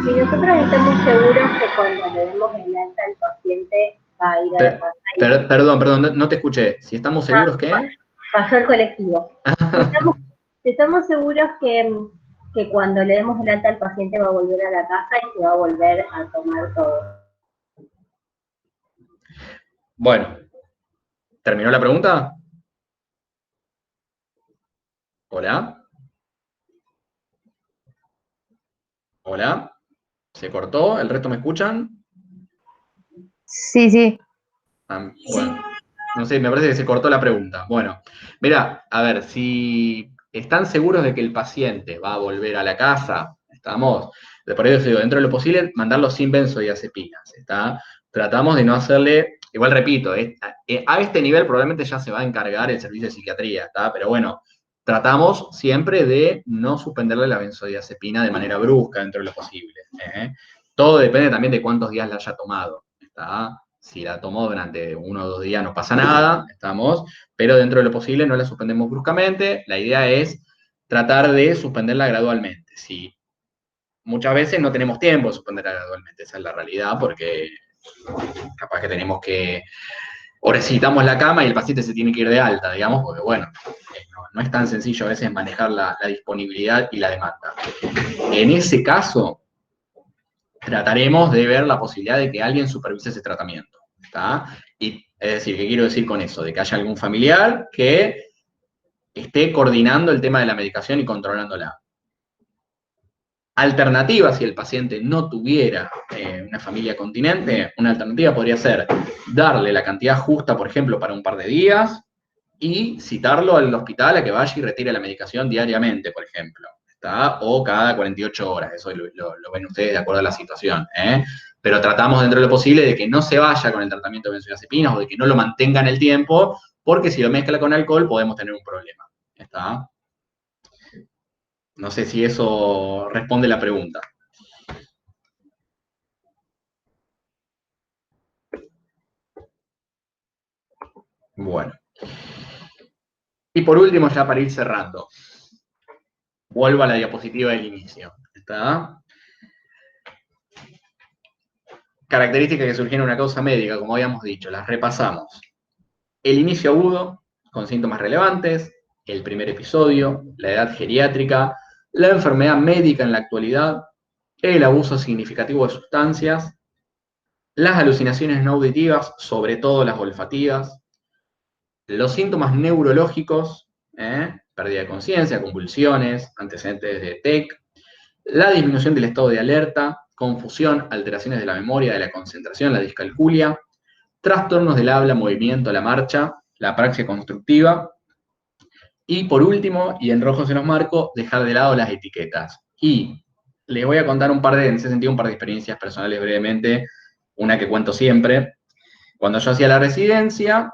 Si nosotros estamos seguros que cuando le demos el alta al paciente va a ir a la casa. Perdón, no te escuché. Si estamos seguros que... Pasó el colectivo. Si estamos seguros que cuando le demos el alta al paciente va a volver a la casa y se va a volver a tomar todo. Bueno, ¿terminó la pregunta? ¿Hola? Hola, ¿se cortó? ¿El resto me escuchan? Sí, sí. Bueno, no sé, me parece que se cortó la pregunta. Bueno, mira, a ver, si están seguros de que el paciente va a volver a la casa, estamos, por eso digo, dentro de lo posible, mandarlo sin benzodiazepinas, ¿está? Tratamos de no hacerle, igual repito, a este nivel probablemente ya se va a encargar el servicio de psiquiatría, ¿está? Pero bueno, tratamos siempre de no suspenderle la benzodiazepina de manera brusca dentro de lo posible, ¿eh? Todo depende también de cuántos días la haya tomado, ¿está? Si la tomó durante 1 o 2 días no pasa nada, estamos, pero dentro de lo posible no la suspendemos bruscamente. La idea es tratar de suspenderla gradualmente. Si muchas veces no tenemos tiempo de suspenderla gradualmente, esa es la realidad, porque capaz que tenemos que, o necesitamos la cama y el paciente se tiene que ir de alta, digamos, porque bueno, no es tan sencillo a veces manejar la disponibilidad y la demanda. En ese caso, trataremos de ver la posibilidad de que alguien supervise ese tratamiento, ¿está? Y, es decir, ¿qué quiero decir con eso? De que haya algún familiar que esté coordinando el tema de la medicación y controlándola. Alternativa, si el paciente no tuviera una familia continente, una alternativa podría ser darle la cantidad justa, por ejemplo, para un par de días y citarlo al hospital a que vaya y retire la medicación diariamente, por ejemplo, ¿está? O cada 48 horas, eso lo ven ustedes de acuerdo a la situación, ¿eh? Pero tratamos dentro de lo posible de que no se vaya con el tratamiento de benzodiazepinas o de que no lo mantenga en el tiempo, porque si lo mezcla con alcohol podemos tener un problema, ¿está? No sé si eso responde la pregunta. Bueno. Y por último, ya para ir cerrando, vuelvo a la diapositiva del inicio, ¿está? Características que surgieron en una causa médica, como habíamos dicho, las repasamos. El inicio agudo, con síntomas relevantes, el primer episodio, la edad geriátrica, la enfermedad médica en la actualidad, el abuso significativo de sustancias, las alucinaciones no auditivas, sobre todo las olfativas, los síntomas neurológicos, pérdida de conciencia, convulsiones, antecedentes de TEC, la disminución del estado de alerta, confusión, alteraciones de la memoria, de la concentración, la discalculia, trastornos del habla, movimiento, la marcha, la praxia constructiva, y por último, y en rojo se los marco, dejar de lado las etiquetas. Y les voy a contar en ese sentido, un par de experiencias personales brevemente, una que cuento siempre. Cuando yo hacía la residencia,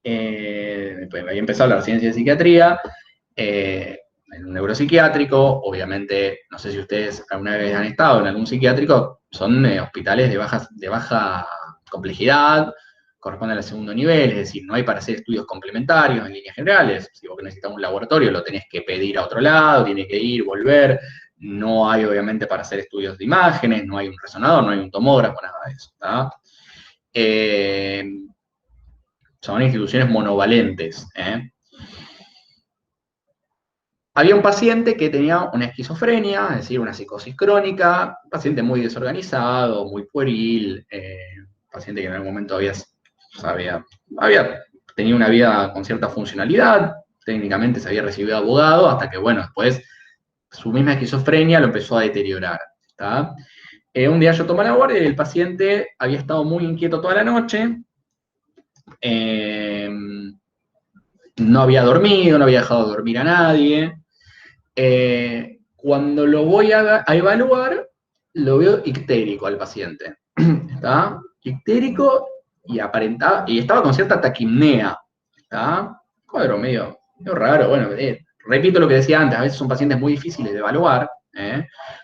había empezado la residencia de psiquiatría, en un neuropsiquiátrico, obviamente, no sé si ustedes alguna vez han estado en algún psiquiátrico, son hospitales de baja complejidad, corresponden al segundo nivel, es decir, no hay para hacer estudios complementarios en líneas generales. Si vos necesitas un laboratorio, lo tenés que pedir a otro lado, tiene que ir, volver. No hay, obviamente, para hacer estudios de imágenes, no hay un resonador, no hay un tomógrafo, nada de eso, ¿tá? Son instituciones monovalentes, ¿eh? Había un paciente que tenía una esquizofrenia, es decir, una psicosis crónica, un paciente muy desorganizado, muy pueril, paciente que en algún momento había tenido una vida con cierta funcionalidad, técnicamente se había recibido abogado, hasta que, bueno, después su misma esquizofrenia lo empezó a deteriorar, ¿tá? Un día yo tomé la guardia y el paciente había estado muy inquieto toda la noche, no había dormido, no había dejado dormir a nadie. Cuando lo voy a evaluar, lo veo ictérico al paciente. ¿Está? Ictérico y estaba con cierta taquimnea. ¿Está? Cuadro medio raro. Bueno, repito lo que decía antes, a veces son pacientes muy difíciles de evaluar.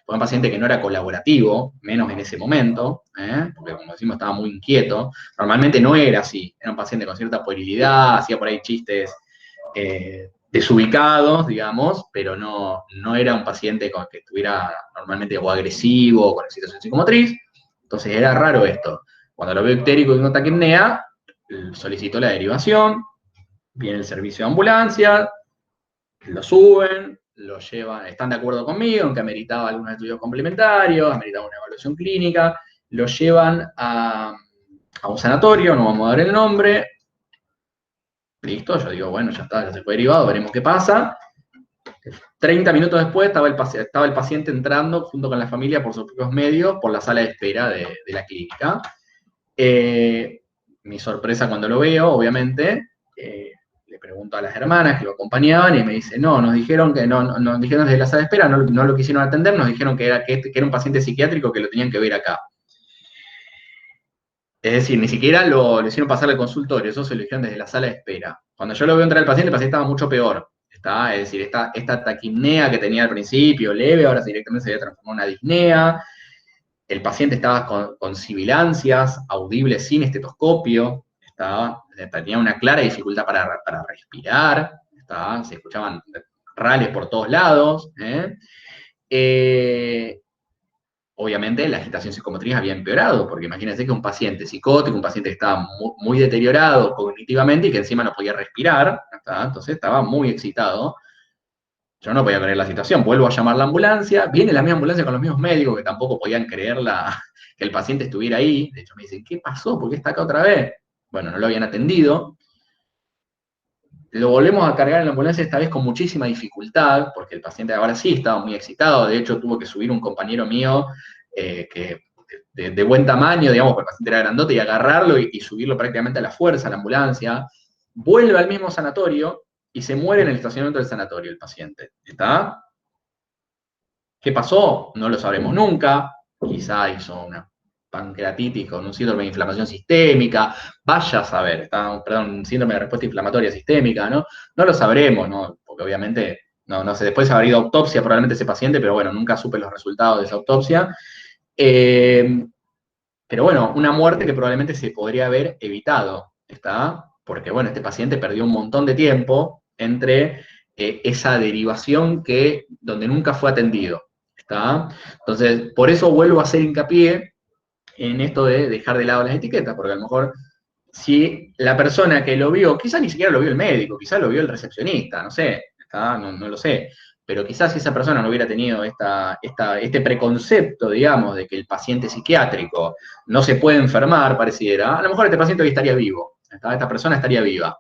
Fue un paciente que no era colaborativo, menos en ese momento, porque como decimos estaba muy inquieto. Normalmente no era así, era un paciente con cierta puerilidad, hacía por ahí chistes desubicados, digamos, pero no era un paciente que estuviera normalmente o agresivo o con excitación psicomotriz. Entonces era raro esto. Cuando lo veo ictérico y con taquipnea, solicito la derivación, viene el servicio de ambulancia, lo suben, lo llevan, están de acuerdo conmigo en que ameritaba algunos estudios complementarios, ameritaba una evaluación clínica, lo llevan a un sanatorio, no vamos a dar el nombre. Listo, yo digo, bueno, ya está, ya se fue derivado, veremos qué pasa. 30 minutos después estaba el paciente entrando junto con la familia por sus propios medios por la sala de espera de la clínica. Mi sorpresa cuando lo veo, obviamente, le pregunto a las hermanas que lo acompañaban y me dicen, no, nos dijeron que nos dijeron desde la sala de espera, no lo quisieron atender, nos dijeron que era un paciente psiquiátrico que lo tenían que ver acá. Es decir, ni siquiera lo hicieron pasar al consultorio, eso se lo dijeron desde la sala de espera. Cuando yo lo veo entrar al paciente estaba mucho peor. Es decir, esta taquipnea que tenía al principio, leve, ahora directamente se había transformado en una disnea. El paciente estaba con sibilancias, audibles sin estetoscopio, tenía una clara dificultad para respirar, se escuchaban rales por todos lados. Obviamente la agitación psicomotriz había empeorado, porque imagínense que un paciente psicótico, un paciente que estaba muy deteriorado cognitivamente y que encima no podía respirar, entonces estaba muy excitado. Yo no podía creer la situación, vuelvo a llamar la ambulancia, viene la misma ambulancia con los mismos médicos que tampoco podían creer que el paciente estuviera ahí. De hecho me dicen, ¿qué pasó? ¿Por qué está acá otra vez? Bueno, no lo habían atendido. Lo volvemos a cargar en la ambulancia esta vez con muchísima dificultad, porque el paciente ahora sí estaba muy excitado, de hecho tuvo que subir un compañero mío que de buen tamaño, digamos, porque el paciente era grandote, y agarrarlo y subirlo prácticamente a la fuerza a la ambulancia. Vuelve al mismo sanatorio y se muere en el estacionamiento del sanatorio el paciente. ¿Está? ¿Qué pasó? No lo sabremos nunca. Quizá hizo una pancreatitis con un síndrome de inflamación sistémica, vaya a saber, síndrome de respuesta inflamatoria sistémica, ¿no? No lo sabremos, ¿no? Porque obviamente, no sé, después habrá ido a autopsia probablemente ese paciente, pero bueno, nunca supe los resultados de esa autopsia. Pero bueno, una muerte que probablemente se podría haber evitado, ¿está? Porque bueno, este paciente perdió un montón de tiempo entre esa derivación donde nunca fue atendido, ¿está? Entonces, por eso vuelvo a hacer hincapié en esto de dejar de lado las etiquetas, porque a lo mejor si la persona que lo vio, quizás ni siquiera lo vio el médico, quizás lo vio el recepcionista, no sé, no lo sé, pero quizás si esa persona no hubiera tenido este preconcepto, digamos, de que el paciente psiquiátrico no se puede enfermar, pareciera, a lo mejor este paciente hoy estaría vivo, esta persona estaría viva,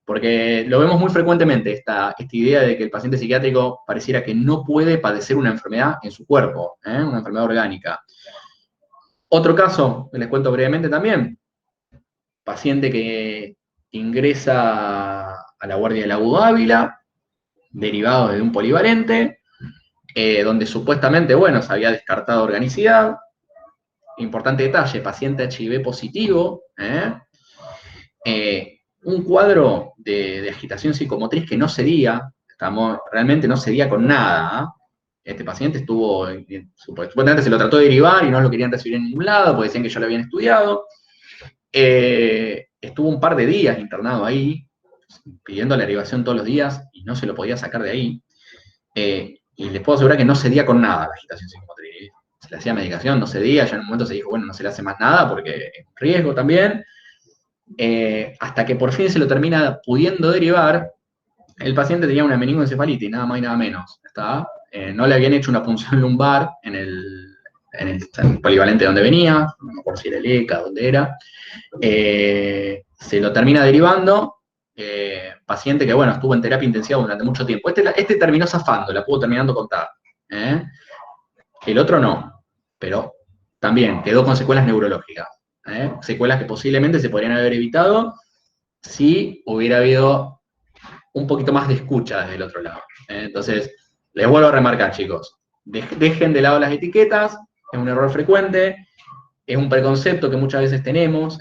porque lo vemos muy frecuentemente, esta idea de que el paciente psiquiátrico pareciera que no puede padecer una enfermedad en su cuerpo, una enfermedad orgánica. Otro caso, que les cuento brevemente también, paciente que ingresa a la guardia del Agudo Ávila, derivado de un polivalente, donde supuestamente, bueno, se había descartado organicidad. Importante detalle, paciente HIV positivo, un cuadro de agitación psicomotriz que no cedía, realmente no cedía con nada. Este paciente supuestamente se lo trató de derivar y no lo querían recibir en ningún lado, porque decían que ya lo habían estudiado. Estuvo un par de días internado ahí, pidiendo la derivación todos los días y no se lo podía sacar de ahí. Y les puedo asegurar que no cedía con nada la agitación psicomotriz. Se le hacía medicación, no cedía, ya en un momento se dijo, bueno, no se le hace más nada porque es un riesgo también. Hasta que por fin se lo termina pudiendo derivar. El paciente tenía una meningoencefalitis, nada más y nada menos. No le habían hecho una punción lumbar en el polivalente donde venía, no me acuerdo si era el ECA, dónde era. Se lo termina derivando. Paciente que, bueno, estuvo en terapia intensiva durante mucho tiempo. Este terminó zafando, la pudo terminando contar. El otro no, pero también quedó con secuelas neurológicas. Secuelas que posiblemente se podrían haber evitado si hubiera habido un poquito más de escucha desde el otro lado. Entonces, les vuelvo a remarcar, chicos, dejen de lado las etiquetas, es un error frecuente, es un preconcepto que muchas veces tenemos,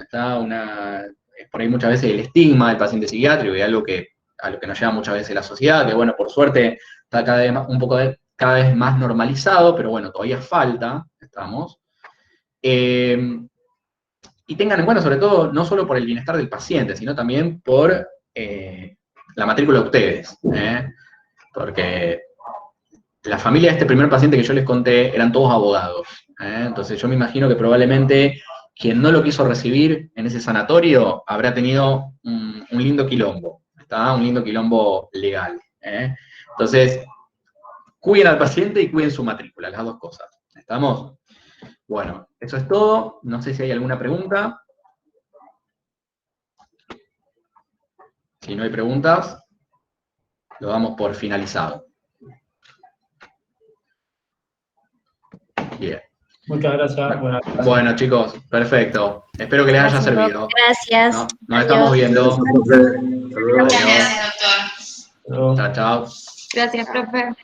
por ahí muchas veces el estigma del paciente psiquiátrico y algo a lo que nos lleva muchas veces la sociedad, que bueno, por suerte está cada vez más normalizado, pero bueno, todavía falta, y tengan en cuenta sobre todo, no solo por el bienestar del paciente, sino también por la matrícula de ustedes, porque la familia de este primer paciente que yo les conté eran todos abogados, entonces yo me imagino que probablemente quien no lo quiso recibir en ese sanatorio habrá tenido un lindo quilombo, un lindo quilombo legal. Entonces, cuiden al paciente y cuiden su matrícula, las dos cosas. ¿Estamos? Bueno, eso es todo. No sé si hay alguna pregunta. Si no hay preguntas, lo damos por finalizado. Bien. Muchas gracias. Bueno, chicos, perfecto. Espero que les haya servido. Gracias. ¿No? Nos estamos viendo. Gracias, doctor. Chao, chao. Gracias, profe.